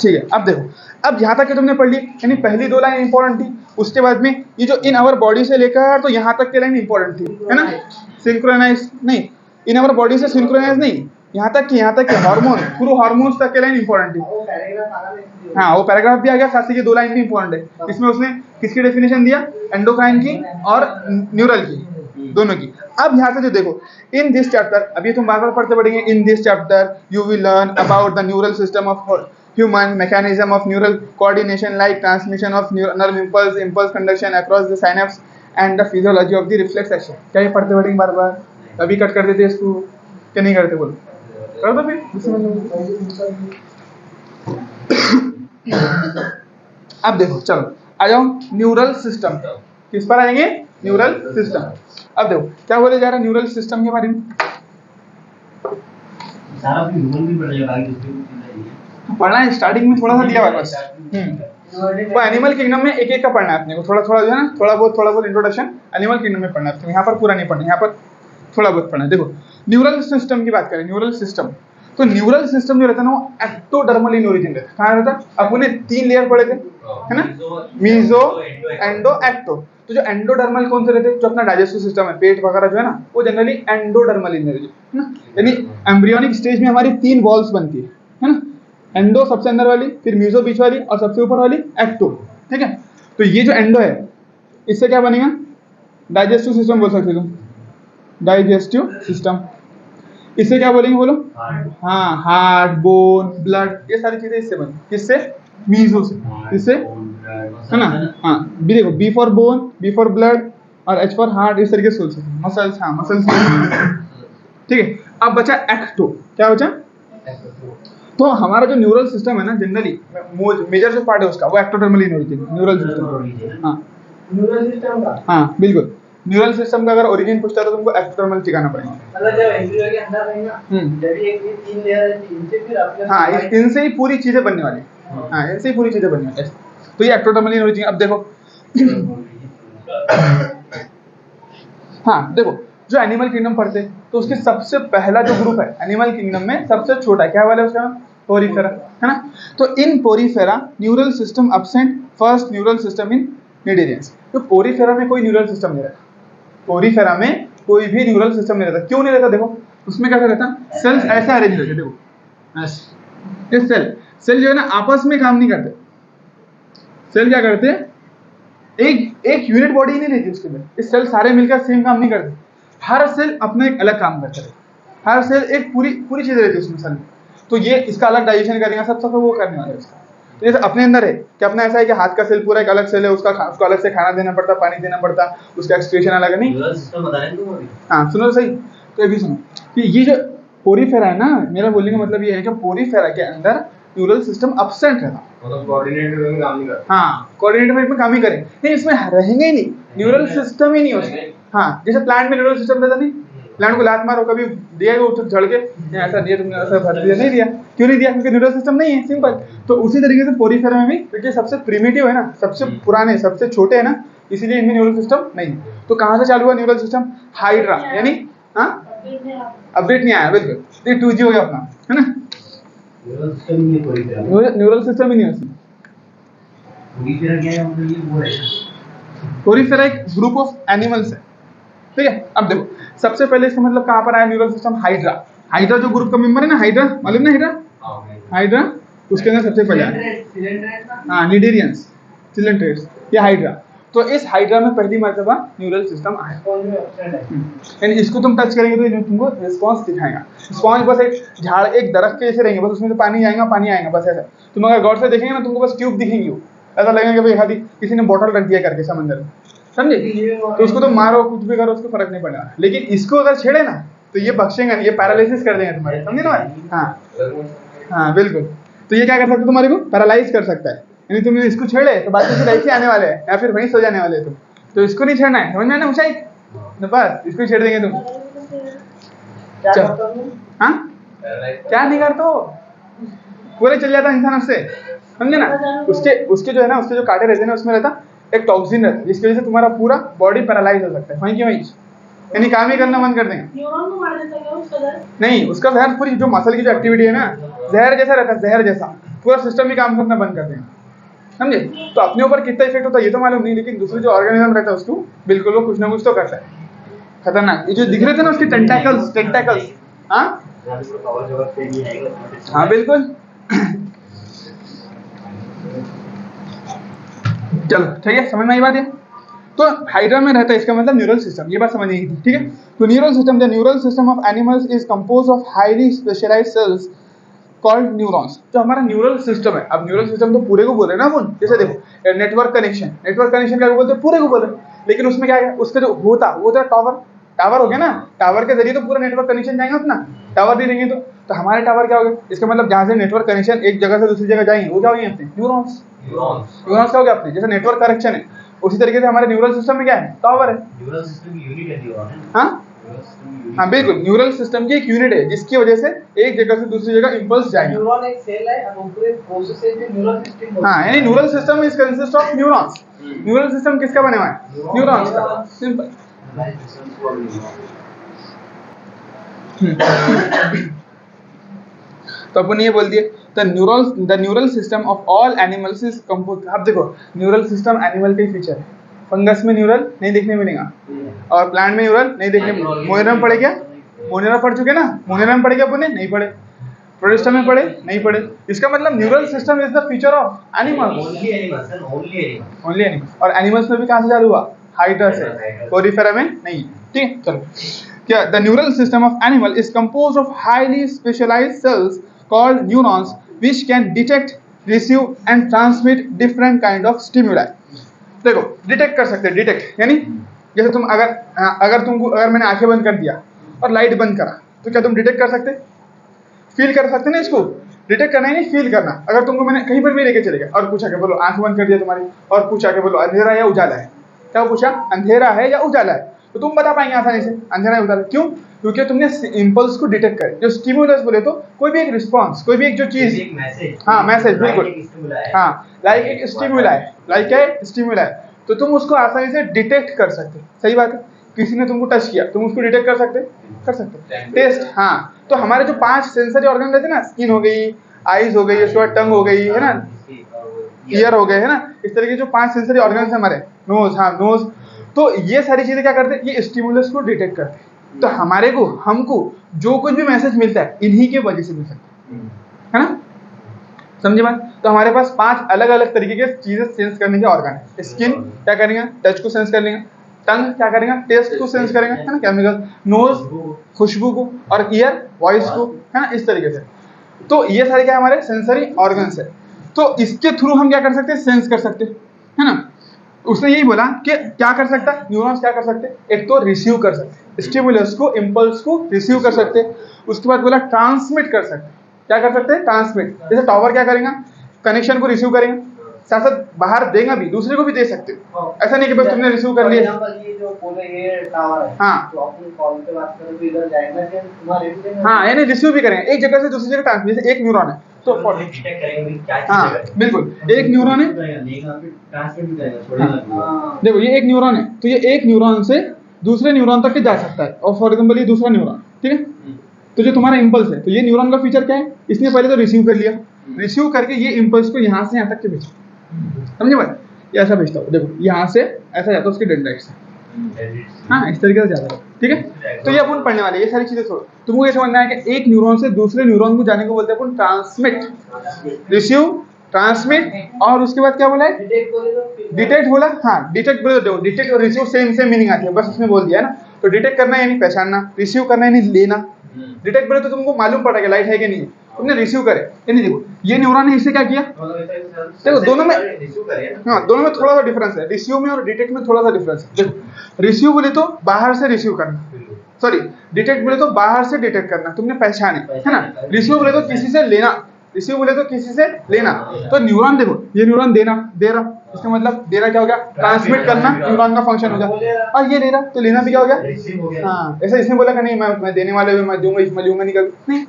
[SPEAKER 1] ठीक है। अब देखो, अब यहाँ तक कि तुमने पढ़ ली, यानी पहली 2 लाइन इंपॉर्टेंट थी, उसके बाद में ये जो इन आवर बॉडी से लेकर तो यहाँ तक की लाइन इंपॉर्टेंट थी, है ना। सिंक्रोनाइज नहीं, इन हमारे बॉडी से सिंक्रोनाइज नहीं, यहाँ तक कि हार्मोन थ्रू हार्मोन्स तक के लाइन इंपॉर्टेंट है।
[SPEAKER 3] वो पैराग्राफ आना नहीं।
[SPEAKER 1] हाँ वो पैराग्राफ भी आ गया, साथ ही ये 2 लाइन भी इंपॉर्टेंट है। इसमें उसने किसकी डेफिनेशन दिया, एंडोक्राइन की और न्यूरल की, दोनों की। अब यहाँ से जो देखो इन दिस चैप्टर, अभी तुम बार बार पढ़ते पढ़ेंगे, in this chapter you will learn about the neural system of human, mechanism of neural coordination like transmission of nerve impulse conduction across the synapse and the physiology of the reflex action. क्या ये पढ़ते पढ़ेंगे बार बार? अभी कट कर देते इसको, क्या नहीं करते बोलो, कर दो फिर। अब देखो चलो आ जाओ न्यूरल सिस्टम, किस पर आएंगे, न्यूरल सिस्टम। अब देखो क्या बोले जा रहा है न्यूरल सिस्टम के बारे में।
[SPEAKER 2] सारा भी ह्यूमन भी पढ़ जाएगा, आगे दूसरी चीज है।
[SPEAKER 1] पढ़ना है, स्टार्टिंग में थोड़ा सा दिया हुआ है बस। वो एनिमल किंगडम में एक एक का पढ़ना है अपने को, थोड़ा थोड़ा जो है ना, थोड़ा बहुत इंट्रोडक्शन एनिमल किंगडम में पढ़ना है, यहाँ पर पूरा नहीं पढ़ना, यहाँ पर थोड़ा बहुत पढ़ना है। देखो न्यूरल सिस्टम की बात करें, न्यूरल सिस्टम, तो न्यूरल सिस्टम जो रहता है ना वो एक्टोडर्मल इन ओरिजिन रहता है। कहाँ रहता है? अपने 3 लेयर पढ़े थे, है ना, मीजो, एंडो, एक्टो। तो जो एंडोडर्मल कौन से रहते हैं, जो अपना डाइजेस्टिव सिस्टम है, पेट वगैरह जो है ना, वो जनरली एंडोडर्मल इन ओरिजिन है ना, यानी एम्ब्रियोनिक स्टेज में हमारी 3 वॉल्स बनती है ना, एंडो सबसे अंदर वाली, फिर मीजो बीच वाली, और सबसे ऊपर वाली एक्टो, ठीक है। तो ये जो एंडो है इससे क्या बनेगा, डाइजेस्टिव सिस्टम बोल सकते हो तुम, डाइजेस्टिव सिस्टम। इससे क्या बोलेंगे बोलो, हाँ हार्ट, बोन, ब्लड, ये सारी चीजें इससे बनी, किससे, मीजो से, इससे है ना। हाँ बी देखो, B for bone, B for blood और एच फॉर हार्ट, इस तरीके से सोच सकते हैं। मसल्स, हाँ मसल्स, ठीक है। अब बचा एक्टो, क्या बचा, तो हमारा जो न्यूरल सिस्टम है ना, जनरली मेजर जो पार्ट है उसका वो ectodermal in origin, neural system. हाँ
[SPEAKER 3] न्यूरल सिस्टम का,
[SPEAKER 1] हाँ बिल्कुल, न्यूरल सिस्टम का अगर ओरिजिन पूछता है तो तुमको एक्टोडर्मल सिखाना पड़ेगा।
[SPEAKER 3] मतलब जब एम्ब्रियो के अंदर रहेगा, जब ये 3 लेयर है, इनसे फिर आपके,
[SPEAKER 1] हाँ इनसे ही पूरी चीजें बनने वाली, हाँ इनसे ही पूरी चीजें बनने वाली, तो ये एक्टोडर्मल इन ओरिजिन। अब देखो हाँ देखो, जो एनिमल किंगडम पढ़ते हैं तो उसके सबसे पहला जो ग्रुप है एनिमल किंगडम में सबसे छोटा है, क्या वाला है उसका नाम, पोरीफेरा, है ना। तो in Porifera neural system absent, first neural system in cnidarians. तो पोरीफेरा में कोई न्यूरल सिस्टम नहीं रहता, पोरीफेरा में कोई भी न्यूरल सिस्टम नहीं रहता। क्यों नहीं रहता, देखो उसमें क्या रहता, सेल्स ऐसे अरेंज रहते, देखो ऐसे, ये सेल जो है ना आपस में काम नहीं करते। सेल क्या करते हैं, एक यूनिट बॉडी नहीं रहती उसके में, इस सेल सारे मिलकर सेम काम नहीं करते, हर सेल अपना एक अलग काम करता है, हर सेल एक पूरी चीज रहती है उसमें सेल में। तो ये इसका अलग डाइजेशन करेगा, सब वो करने वाला है उसका। तो जैसे अपने अंदर है कि अपना ऐसा है कि हाथ का सेल पूरा एक अलग सेल है, उसको अलग से खाना देना पड़ता, पानी देना पड़ता, उसका एक्सक्रीशन अलग है, नहीं। हाँ सुनो सही, तो ये भी सुनो कि ये जो पोरीफेरा है ना, मेरा बोलने का मतलब ये है कि पोरीफेरा के अंदर न्यूरल सिस्टम एब्सेंट रहता,
[SPEAKER 2] मतलब कोऑर्डिनेट में काम नहीं करता।
[SPEAKER 1] हाँ कोऑर्डिनेट में काम ही करें नहीं, इसमें रहेंगे ही नहीं, न्यूरल सिस्टम ही नहीं उसमें। हाँ जैसे प्लांट में न्यूरल सिस्टम रहता नहीं, प्लांट को लात मारो कभी दिया वो तो झड़ के ऐसा दिया तुमने, ऐसा भर दिया, नहीं दिया, क्यों नहीं दिया, क्योंकि न्यूरल सिस्टम नहीं है, सिंपल। तो उसी तरीके से पोरीफेरा में भी, क्योंकि सबसे प्रिमिटिव है ना, सबसे पुराने, सबसे छोटे है ना, इसीलिए इनमें न्यूरल सिस्टम नहीं है। तो कहाँ से चालू हुआ न्यूरल सिस्टम, हाइड्रा, यानी हाँ अपडेट नहीं आया, बिल्कुल 2G हो गया अपना, है ना,
[SPEAKER 2] न्यूरल सिस्टम ही पोरीफेरा,
[SPEAKER 1] न्यूरल सिस्टम ही नहीं है उसमें।
[SPEAKER 2] पोरीफेरा क्या है, मतलब ये वो है,
[SPEAKER 1] पोरीफेरा एक ग्रुप ऑफ एनिमल्स है, ठीक है। अब देखो सबसे पहले इसका मतलब कहाँ पर आया न्यूरल सिस्टम, हाइड्रा। हाइड्रा जो ग्रुप का मेंबर है ना, हाइड्रा मालूम ना, हाइड्रा उसके अंदर सबसे पहले आया, हाँ निडेरियंस, सिलेंट्रेट्स, ये हाइड्रा। तो इस हाइड्रा में पहली मर्तबा न्यूरल सिस्टम आया, यानी इसको तुम टच करेंगे तो तुमको रिस्पॉन्स दिखाएगा। स्पॉन्ज बस एक झाड़, एक दरख्त के जैसे रहेंगे, बस उसमें से पानी आएगा बस ऐसा। तुम अगर गौर से देखेंगे ना, तुमको बस ट्यूब दिखेंगी, वो ऐसा लगेगा कि भाई खाली किसी ने बोतल रख दिया करके समंदर में, समझे। तो उसको तुम मारो, कुछ भी करो, उसको फर्क नहीं पड़ेगा। लेकिन इसको अगर छेड़े ना तो ये बख्शेंगे नहीं, ये पैरालिसिस कर देंगे तुम्हारे, समझे ना भाई। हाँ बिल्कुल, तो ये क्या कर सकता है, तुम्हारे को पैरालाइज कर सकता है, यानी तुम इसको छेड़े तो बाकी फिर ऐसे आने वाले हैं या फिर वहीं सो जाने वाले हैं तुम। तो इसको नहीं छेड़ना है, समझ में आना, ऊंचाई बस इसको छेड़ देंगे तुम। हाँ क्या नहीं करते हो, पूरे चल जाता इंसान उससे, समझे ना। उसके जो है ना, उसके जो कांटे रहते हैं ना, उसमें रहता एक टॉक्सिन रहता है, जिसकी वजह से तुम्हारा पूरा बॉडी पैरालाइज हो सकता है, वहीं की वहीं, यानी काम ही करना बंद कर देंगे। नहीं, उसका जहर, पूरी जो मसल की जो एक्टिविटी है ना, जहर जैसा रहता है, जहर जैसा पूरा सिस्टम ही काम करना बंद कर देंगे, समझे। तो अपने ऊपर कितना इफेक्ट होता है ये तो मालूम नहीं, लेकिन दूसरे जो ऑर्गेनिज्म रहता है उसको बिल्कुल वो कुछ ना कुछ तो करता है। खतरनाक, ये जो दिख रहे थे ना उसके टेंटेकल्स। हाँ
[SPEAKER 2] पावर जगत से भी है
[SPEAKER 1] हाँ बिल्कुल। चलो ठीक है, समझ में आई बात है। तो हाइड्रा में रहता है, इसका मतलब न्यूरल सिस्टम, ये बात समझ नहीं थी, ठीक है। तो neural system, the neural system of animals is compose of highly specialized cells called neurons. जो हमारा न्यूरल सिस्टम है, अब न्यूरल सिस्टम तो पूरे को बोले ना अपन, जैसे देखो नेटवर्क कनेक्शन क्या बोलते हैं, पूरे को बोले, लेकिन उसमें क्या है, उसका जो होता वो होता है टावर हो गया ना, टावर के जरिए तो पूरा नेटवर्क कनेक्शन जाएगा अपना, टावर नहीं रहेंगे तो हमारे टावर क्या हो गए, इसका मतलब जहाँ से नेटवर्क कनेक्शन एक जगह से दूसरी जगह जाएंगे वो क्या हो गए अपने न्यूरॉन्स क्या हो गया अपने, जैसे नेटवर्क कनेक्शन है उसी तरीके से हमारे न्यूरल सिस्टम में क्या है, टावर है।
[SPEAKER 2] न्यूरल सिस्टम की यूनिट है न्यूरॉन है।
[SPEAKER 1] हाँ
[SPEAKER 2] न्यूरल सिस्टम की यूनिट
[SPEAKER 1] हाँ बिल्कुल, न्यूरल सिस्टम की एक यूनिट है जिसकी वजह से एक जगह से दूसरी जगह इंपल्स जाएगा।
[SPEAKER 3] न्यूरॉन एक सेल है और पूरे प्रोसेस है जो न्यूरल सिस्टम।
[SPEAKER 1] हाँ यानी neural system is consist of neurons. Neural system किसका बना हुआ है, न्यूरॉन्स का, सिंपल। तो अपन ये बोल दिए the neural system of all animals is compose. अब देखो न्यूरल सिस्टम एनिमल का ही फीचर है, फंगस में न्यूरल नहीं देखने मिलेगा और प्लांट में न्यूरल नहीं देखने मिलेगा। मोनेरा में पढ़े क्या, मोनेरा पढ़ चुके ना, मोनेरा में पढ़े क्या पुणे नहीं पढ़े, प्रोटिस्टा में पढ़े नहीं पढ़े। इसका मतलब neural system is the feature of animals,
[SPEAKER 2] only animals
[SPEAKER 1] only animals. और एनिमल्स में भी कहाँ से चालू हुआ, हाइड्रा से, कोरिफेरा में नहीं। ठीक है चलो, क्या the neural system of animal is compose of highly specialized cells called neurons which can detect, receive and transmit different kind of stimuli. देखो डिटेक्ट कर सकते हैं, डिटेक्ट यानी जैसे तुम अगर मैंने आंखें बंद कर दिया और लाइट बंद करा तो क्या तुम डिटेक्ट कर सकते, फील कर सकते ना, इसको डिटेक्ट करना है नहीं फील करना। अगर तुमको मैंने कहीं पर भी लेके चले गया और पूछा कि बोलो आंख बंद कर दिया तुम्हारी और पूछा कि बोलो अंधेरा या उजाला है, क्या पूछा अंधेरा है या उजाला है, तो तुम बता पाएंगे आसानी से अंधेरा या उजाला। क्यों, क्योंकि तुमने इंपल्स को डिटेक्ट कर, जो स्टिमुलस बोले तो कोई भी एक रिस्पॉन्स, कोई भी एक जो चीज,
[SPEAKER 2] एक मैसेज,
[SPEAKER 1] हाँ मैसेज बिल्कुल, हाँ लाइक एक स्टिमुलाई, तो तुम उसको आसानी से डिटेक्ट कर सकते। सही बात है, किसी ने तुमको टच किया तुम उसको डिटेक्ट कर सकते। टेस्ट, हाँ तो हमारे जो 5 सेंसरी ऑर्गन रहते हैं ना, स्किन हो गई, आईज हो गई, उसके बाद टंग हो गई है ना, ईयर हो गए है ना, इस तरह के जो 5 सेंसरी ऑर्गन है हमारे, नोज, हाँ नोज, तो ये सारी चीजें क्या करते हैं, ये स्टिमुलस को डिटेक्ट करते हैं। तो हमारे को हमको जो कुछ भी मैसेज मिलता है इन्हीं के वजह से मिल सकता है ना, समझे बात। तो हमारे पास 5 अलग अलग तरीके के चीजें सेंस करने के ऑर्गन है। स्किन क्या करेंगे, टच को सेंस कर लेंगे, टंग क्या करेंगे, टेस्ट को सेंस करेंगे है ना, केमिकल, नोज खुशबू को, और ईयर वॉइस को, है ना, इस तरीके से। तो ये सारे क्या हमारे सेंसरी ऑर्गन्स है। तो इसके थ्रू हम क्या कर सकते हैं, सेंस कर सकते है ना। उसने यही बोला कि क्या कर सकता है न्यूरॉन्स, क्या कर सकते हैं, एक तो रिसीव कर सकते, स्टिमुलस को, इंपल्स को रिसीव कर सकते, उसके बाद बोला ट्रांसमिट कर सकते। क्या कर सकते हैं, ट्रांसमिट, जैसे टावर क्या करेगा, कनेक्शन को रिसीव करेंगे, साथ साथ बाहर देगा भी, दूसरे को भी दे सकते हो। ऐसा नहीं कि बस तुमने रिसीव कर लिया।
[SPEAKER 3] ये जो बोले ये टावर है,
[SPEAKER 1] हाँ।
[SPEAKER 3] तो अपन कॉल पे बात करें तो इधर जाएगा कि तुम्हारे
[SPEAKER 1] हाँ यानी रिसीव भी करेंगे, एक जगह से दूसरी जगह ट्रांसमिट, जैसे एक न्यूरॉन है तो
[SPEAKER 2] डिटेक्ट करेंगे क्या चीज
[SPEAKER 1] हाँ
[SPEAKER 2] है,
[SPEAKER 1] बिल्कुल, एक न्यूरॉन है,
[SPEAKER 2] ट्रांसमिट भी करेगा, छोड़ेगा।
[SPEAKER 1] देखो ये एक न्यूरॉन है, तो ये एक न्यूरॉन से दूसरे न्यूरॉन तक जा सकता है। और फॉर एग्जाम्पल ये दूसरा न्यूरॉन, ठीक है, तो जो तुम्हारा इंपल्स है, तो ये न्यूरॉन का फीचर क्या है, इसने पहले तो रिसीव कर लिया, रिसीव करके ये इंपल्स को यहाँ से यहाँ तक के भेजा, समझे भाई, ये ऐसा भेजता हूँ, देखो यहाँ से ऐसा जाता है उसके डेंड्राइट से, हाँ इस तरीके से जाता है, ठीक है। तो ये अपन पढ़ने वाले, ये सारी चीजें छोड़ो, तुमको ये समझना है कि एक न्यूरॉन से दूसरे न्यूरॉन को जाने को बोलते हैं अपन ट्रांसमिट, रिसीव, ट्रांसमिट, और उसके बाद क्या बोला है, डिटेक्ट बोला, हाँ डिटेक्ट बोले तो डिटेक्ट और रिसीव सेम मीनिंग आती है, बस उसने बोल दिया ना। तो डिटेक्ट करना यानी पहचानना, रिसीव करना यानी लेना। डिटेक्ट बोले तो तुमको मालूम पड़ेगा लाइट है कि नहीं है, तुमने रिसीव करे यानी देखो ये न्यूरॉन ने इससे क्या किया, देखो दोनों में, हाँ दोनों में थोड़ा सा डिफरेंस है, रिसीव में और डिटेक्ट में थोड़ा सा डिफरेंस है। देखो रिसीव बोले तो बाहर से रिसीव करना, सॉरी डिटेक्ट बोले तो बाहर से डिटेक्ट करना, तुमने पहचाने है ना। रिसीव बोले तो किसी से लेना, रिसीव बोले तो किसी से लेना। तो न्यूरॉन देखो, ये न्यूरॉन देना, दे रहा, इसका मतलब देना क्या हो गया, ट्रांसमिट करना न्यूरॉन का फंक्शन हो गया, और ये ले रहा तो लेना भी क्या हो गया, हाँ ऐसा इसने बोला कि नहीं मैं देने वाले हूँ, मैं दूंगा, इसमें लूंगा नहीं कभी नहीं,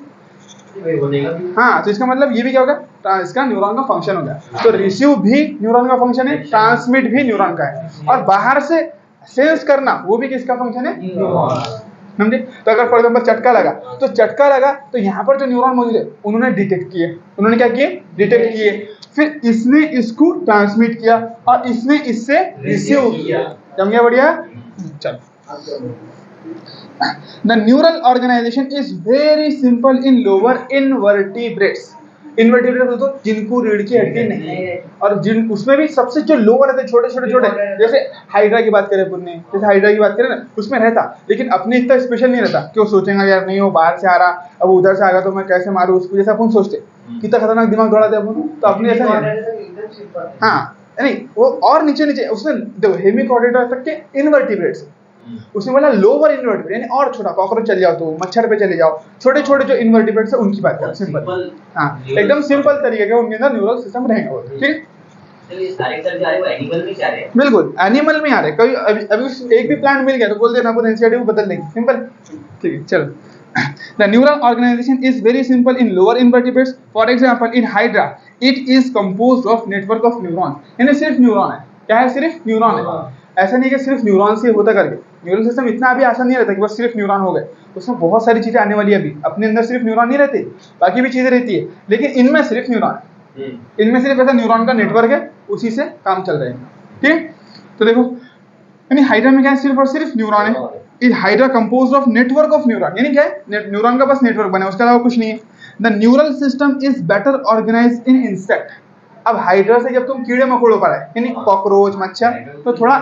[SPEAKER 1] हाँ तो इसका मतलब ये भी क्या होगा, इसका न्यूरॉन का फंक्शन हो गया। तो रिसीव भी न्यूरॉन का फंक्शन है, ट्रांसमिट भी न्यूरॉन का है, और बाहर से सेंस करना वो भी किसका फंक्शन है, समझे। तो अगर फॉर एग्जांपल चटका लगा, तो चटका लगा तो यहाँ पर जो न्यूरॉन मौजूद है उन्होंने डिटेक्ट किए, उन्होंने क्या किए, डिटेक्ट किए, फिर इसने इसको ट्रांसमिट किया और इसने इससे रिसीव किया, समझ गया, बढ़िया। चलो The neural organization is very simple in lower invertebrates. Invertebrate तो जिनको रीढ़ की हड्डी नहीं है, और जिन उसमें भी सबसे जो लोअर रहते छोटे छोटे छोटे, जैसे हाइड्रा की बात करें अपन ने, जैसे हाइड्रा की बात करें ना, उसमें रहता, लेकिन अपने इतना स्पेशल नहीं रहता कि वो सोचेंगे यार नहीं वो बाहर से आ रहा, अब उधर से आ गया तो मैं कैसे मारूं उसको, जैसा अपन सोचते कितना खतरनाक दिमाग दौड़ाते अपन, तो अपने ऐसा नहीं है। हाँ नहीं, वो और नीचे नीचे उसने देखो हेमिकॉर्डेटा तक के इन्वर्टिब्रेट्स, उसने बोला लोअर इन्वर्टिब्रेट यानी और छोटा, कॉकरोच चले जाओ तो मच्छर पे चले जाओ, छोटे छोटे जो इन्वर्टिब्रेट्स है उनकी बात करें, सिंपल। हाँ एकदम सिंपल तरीके का उनके अंदर न्यूरल सिस्टम रहेगा, ठीक है। बिल्कुल एनिमल में आ रहे, कभी अभी एक भी प्लांट मिल गया तो बोल देना अपन एनसीईआरटी को बदल देंगे, सिंपल, ठीक है। चलो, the neural organization is very simple in lower invertebrates. For example, in hydra it is composed of network of neurons, यानी सिर्फ न्यूरॉन है, क्या है, सिर्फ न्यूरॉन है। ऐसा नहीं कि सिर्फ न्यूरॉन से होता करके, न्यूरल सिस्टम इतना अभी आसान नहीं रहता कि बस सिर्फ न्यूरॉन हो गए, उसमें बहुत सारी चीजें आने वाली है। अभी अपने अंदर सिर्फ न्यूरॉन नहीं रहते, बाकी भी चीजें रहती है, लेकिन इनमें सिर्फ न्यूरॉन है, इनमें सिर्फ ऐसा न्यूरॉन का नेटवर्क है, उसी से काम चल रहे हैं, ठीक है। तो देखो यानी हाइड्रा में क्या है, सिर्फ और सिर्फ न्यूरॉन है। Is hydra composed of network of neuron, यानी क्या है, न्यूरॉन का बस नेटवर्क बना है, उसके अलावा कुछ नहीं है। The neural system is better organized in insect. अब हाइड्रा से जब तुम कीड़े मकोड़ों पर आए, यानी कॉकरोच मच्छर, तो थोड़ा,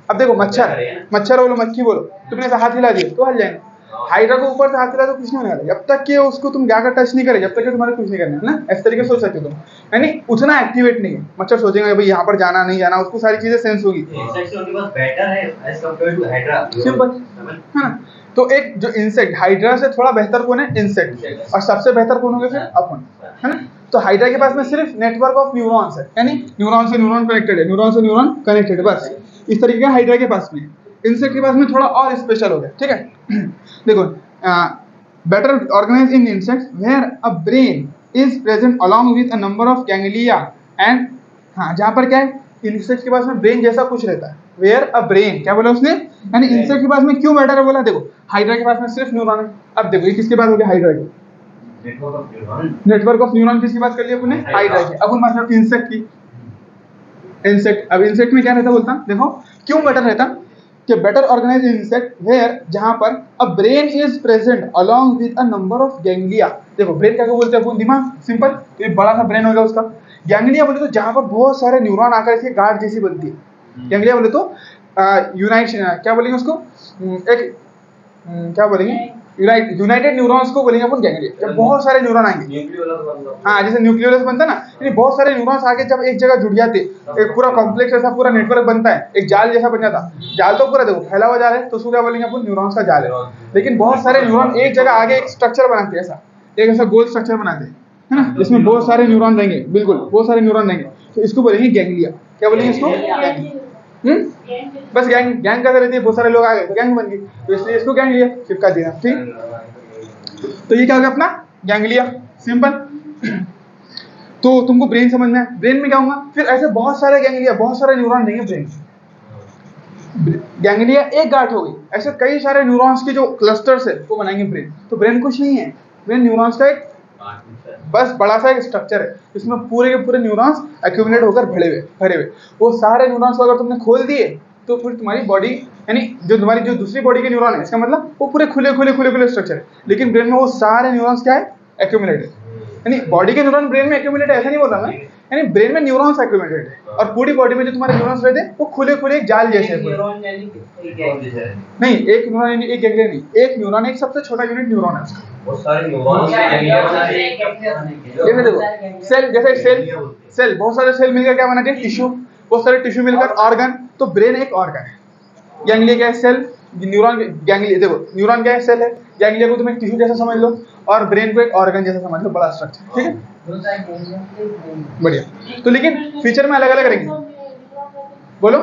[SPEAKER 1] अब देखो मच्छर बोलो मक्खी बोलो, तुमने ऐसा हाथ हिला दिया तो हल जाएंगे। हाइड्रा को ऊपर से हाथ हिला तो कुछ नहीं होने वाला, जब तक कि उसको तुम जाकर टच नहीं करे, जब तक कि तुम्हारे कुछ नहीं करना है ना, इस तरीके से सोच सकते हो तुम, यानी उतना एक्टिवेट नहीं है। मच्छर सोचेंगे भाई यहाँ पर जाना नहीं जाना, उसको सारी चीजें सेंस होगी, सिंपल है ना। तो एक जो इंसेक्ट, हाइड्रा से थोड़ा बेहतर कौन है, इंसेक्ट, और सबसे बेहतर कौन हो गया फिर अपन, है ना। तो हाइड्रा के पास में सिर्फ नेटवर्क ऑफ न्यूरॉन्स है, यानी न्यूरॉन से न्यूरॉन कनेक्टेड है, न्यूरॉन से न्यूरॉन कनेक्टेड है, बस इस तरीके का हाइड्रा के पास में। इंसेक्ट के पास में थोड़ा और स्पेशल हो गया, ठीक है। देखो better organize in insects where a brain is present along with a number of ganglia and, हाँ जहाँ पर क्या है, इंसेक्ट के पास में ब्रेन जैसा कुछ रहता है, वेयर अ ब्रेन, क्या बोला उसने, यानी इंसेक्ट के पास में क्यों बेटर है बोला, देखो हाइड्रा के पास में सिर्फ न्यूरॉन है। अब देखो ये किसके पास हो गया, हाइड्रा के, नेटवर्क ऑफ न्यूरॉन किसकी बात कर लिया अपने, हाइड्रा की। अब मतलब इंसेक्ट की, इंसेक्ट, अब इंसेक्ट में क्या रहता बोलता, देखो क्यों बेटर रहता, कि बेटर ऑर्गेनाइज इंसेक्ट वेयर, जहां पर अ brain is present along with a number of ganglia. देखो ब्रेन क्या बोलते हैं, दिमाग, सिंपल, तो ये बड़ा सा ब्रेन होगा उसका। गैंग्लिया बोले तो जहां पर बहुत सारे न्यूरॉन आकर इसकी गांठ जैसी बनती है, गैंग्लिया बोले तो यूनाइट, क्या बोलेंगे उसको, एक क्या बोलेंगे, यूनाइटेड न्यूरॉन्स को बोलेंगे अपन गैंग्लिया। जब बहुत सारे न्यूरॉन आएंगे, हाँ जैसे न्यूक्लियोलस बनता है ना, यानी बहुत सारे न्यूरॉन्स आके जब एक जगह जुड़ जाते, एक पूरा कॉम्प्लेक्स ऐसा पूरा नेटवर्क बनता है, एक जाल जैसा बन जाता। जाल तो पूरा देखो फैला हुआ जाल है, तो उसको क्या बोलेंगे अपन, न्यूरॉन्स का जाल है। लेकिन बहुत सारे न्यूरॉन एक जगह आगे एक स्ट्रक्चर बनाते हैं, ऐसा एक ऐसा गोल स्ट्रक्चर बनाते हैं, है ना, जिसमें बहुत सारे न्यूरॉन रहेंगे, बिल्कुल बहुत सारे न्यूरॉन रहेंगे, तो इसको बोलेंगे गैंग्लिया। क्या बोलेंगे इसको, बस गैंग, गैंग का रहती है, बहुत सारे लोग आ गए तो गैंग बन गई, तो इसलिए इसको गैंग्लिया चिपका दिया, ठीक। तो ये क्या हो गया अपना गैंग्लिया, सिंपल। तो तुमको ब्रेन समझना है, ब्रेन में क्या होगा, फिर ऐसे बहुत सारे गैंग्लिया, बहुत सारे न्यूरॉन नहीं है ब्रेन में, गैंग्लिया एक गांठ हो गई, ऐसे कई सारे न्यूरॉन्स की जो क्लस्टर्स है वो बनाएंगे ब्रेन। तो ब्रेन कुछ नहीं है, ब्रेन न्यूरॉन्स का एक बस बड़ा सा एक स्ट्रक्चर है, इसमें पूरे के पूरे न्यूरॉन्स एक्यूमुलेट होकर भरे हुए, वो सारे न्यूरॉन्स को अगर तुमने खोल दिए तो फिर तुम्हारी बॉडी, यानी जो तुम्हारी जो दूसरी बॉडी के न्यूरॉन है, इसका मतलब वो पूरे खुले स्ट्रक्चर है, लेकिन ब्रेन में वो सारे न्यूरॉन्स क्या है, एक्यूमुलेट है। यानी बॉडी के न्यूरॉन ब्रेन में एक्यूमुलेट है ऐसा नहीं बोल रहा मैं, यानी ब्रेन में न्यूरॉन्स एक्यूमुलेटेड है, और पूरी बॉडी में जो तुम्हारे न्यूरॉन्स रहते हैं वो खुले एक जाल जैसे हैं। नहीं एक न्यूरॉन यानी एक गैंग्लिया नहीं, एक न्यूरॉन एक सबसे छोटा यूनिट न्यूरॉन है उसका।
[SPEAKER 2] बहुत सारे न्यूरॉन्स
[SPEAKER 1] ये देखो सेल, जैसे सेल बहुत सारे सेल मिलकर क्या बनाते हैं, टिश्यू, बहुत सारे टिश्यू मिलकर ऑर्गन, तो ब्रेन एक ऑर्गन है। गैंग्लिया क्या है, सेल, न्यूरॉन, गैंग्लिया देखो न्यूरॉन क्या है, सेल है, गैंग्लिया को तुम एक टिश्यू जैसा समझ लो, और ब्रेन को एक ऑर्गन जैसा समझ लो, बड़ा स्ट्रक्चर, ठीक है, बढ़िया। तो लेकिन फीचर में अलग अलग रहेंगे, बोलो,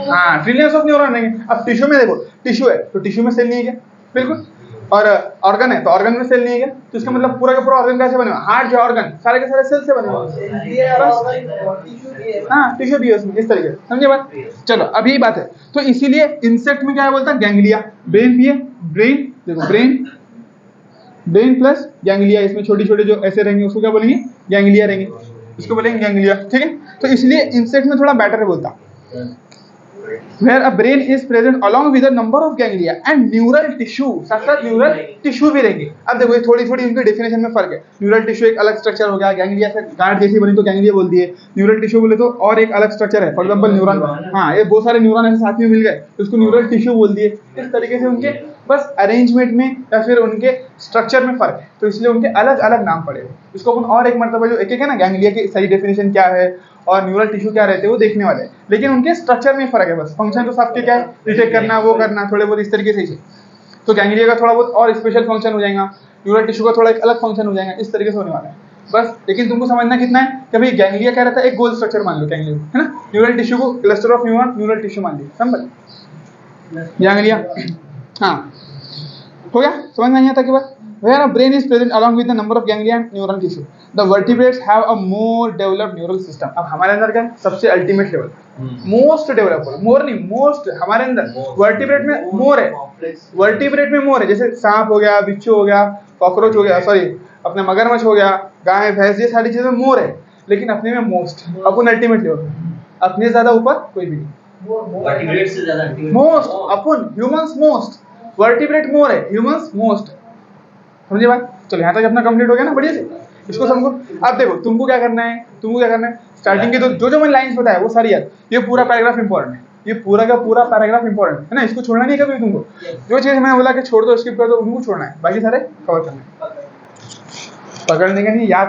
[SPEAKER 1] हाँ ट्रिलियंस ऑफ न्यूरॉन रहेंगे। अब टिश्यू में देखो, टिश्यू है तो टिश्यू में सेल नहीं है क्या, बिल्कुल, और ऑर्गन है तो ऑर्गन में सेल नहीं है क्या, तो इसका मतलब पूरा का पूरा ऑर्गन कैसे बने हुए, हार्ट जो ऑर्गन सारे के सारे सेल से बने हुए, हाँ टिश्यू भी है उसमें, इस तरीके से, समझे बात। चलो अब यही बात है, तो इसीलिए इंसेक्ट में क्या बोलता है, गैंग्लिया, ब्रेन भी है, ब्रेन देखो, ब्रेन प्लस गैंग्लिया, इसमें छोटे छोटे जो ऐसे रहेंगे उसको क्या बोलेंगे, गैंग्लिया रहेंगे, इसको बोलेंगे गैंग्लिया, ठीक है। तो इसलिए इंसेक्ट में थोड़ा बेटर है बोलता, where a brain is present along with a number of ganglia and neural tissue, साथ साथ न्यूरल टिश्यू भी रहेंगे। अब देखो ये थोड़ी थोड़ी उनके डेफिनेशन में फर्क है। न्यूरल टिश्यू एक अलग स्ट्रक्चर हो गया, गैंग्लिया से गांठ जैसी बनी तो गैंग्लिया बोल दिए, न्यूरल टिश्यू बोले तो और एक अलग स्ट्रक्चर है, फॉर एग्जांपल न्यूरॉन। हाँ, ये बहुत सारे न्यूरॉन ऐसे साथ में मिल गए तो उसको न्यूरल टिश्यू बोल दिए। इस तरीके से उनके बस अरेंजमेंट में या फिर उनके स्ट्रक्चर में फर्क है, तो इसलिए उनके अलग अलग नाम पड़े। इसको अपन और एक मरतबा जो एक एक है ना, गैंग्लिया की सही डेफिनेशन क्या है और न्यूरल टिश्यू क्या रहते हैं वो देखने वाले हैं, लेकिन उनके स्ट्रक्चर में फर्क है। बस फंक्शन तो सबके क्या है, डिटेक्ट करना, वो करना, थोड़े बहुत इस तरीके से ही है। तो गैंग्लिया का थोड़ा बहुत और स्पेशल फंक्शन हो जाएगा, न्यूरल टिश्यू का थोड़ा एक अलग फंक्शन हो जाएगा, इस तरीके से होने वाला है बस। लेकिन तुमको समझना कितना है कि भाई गैंग्लिया क्या रहता है, एक गोल स्ट्रक्चर मान लो गैंग्लिया है ना, न्यूरल टिश्यू को cluster of neuron, neural tissue मान लिया, समझ गैंग्लिया। हाँ, हो गया, समझ में नहीं आता कि बात। Where a brain is present along with the number of ganglia and neural tissue, the vertebrates have a more developed neural system। अब हमारे अंदर क्या सबसे अल्टीमेट लेवल, मोस्ट डेवलप, मोर नहीं मोस्ट, हमारे अंदर वर्टिब्रेट में मोर है, वर्टिब्रेट में मोर है। जैसे सांप हो गया, बिच्छू हो गया, कॉकरोच हो गया, सॉरी अपने मगरमच्छ हो गया, गाय भैंस, ये सारी चीजें मोर है, लेकिन अपने में मोस्ट, अपन अल्टीमेट लेवल, अपने ज्यादा ऊपर कोई भी नहीं।
[SPEAKER 2] वर्टिब्रेट से ज्यादा
[SPEAKER 1] मोस्ट अपन ह्यूमंस मोस्ट, वर्टिब्रेट मोर है, ह्यूमंस मोस्ट। समझे बात? चलो यहाँ तक अपना कंप्लीट हो गया ना, बढ़िया से इसको समझो। अब देखो तुमको क्या करना है, स्टार्टिंग के जो जो मैंने लाइंस बताया वो सारी याद, ये पूरा पैराग्राफ इंपॉर्टेंट है, ये पूरा का पूरा पैराग्राफ इंपॉर्टेंट है ना, इसको छोड़ना नहीं है कभी तुमको। जो चीज मैंने बोला कि छोड़ दो, स्किप कर दो, उनको छोड़ना है, बाकी सारे कवर करना है। पकड़ने का नहीं, याद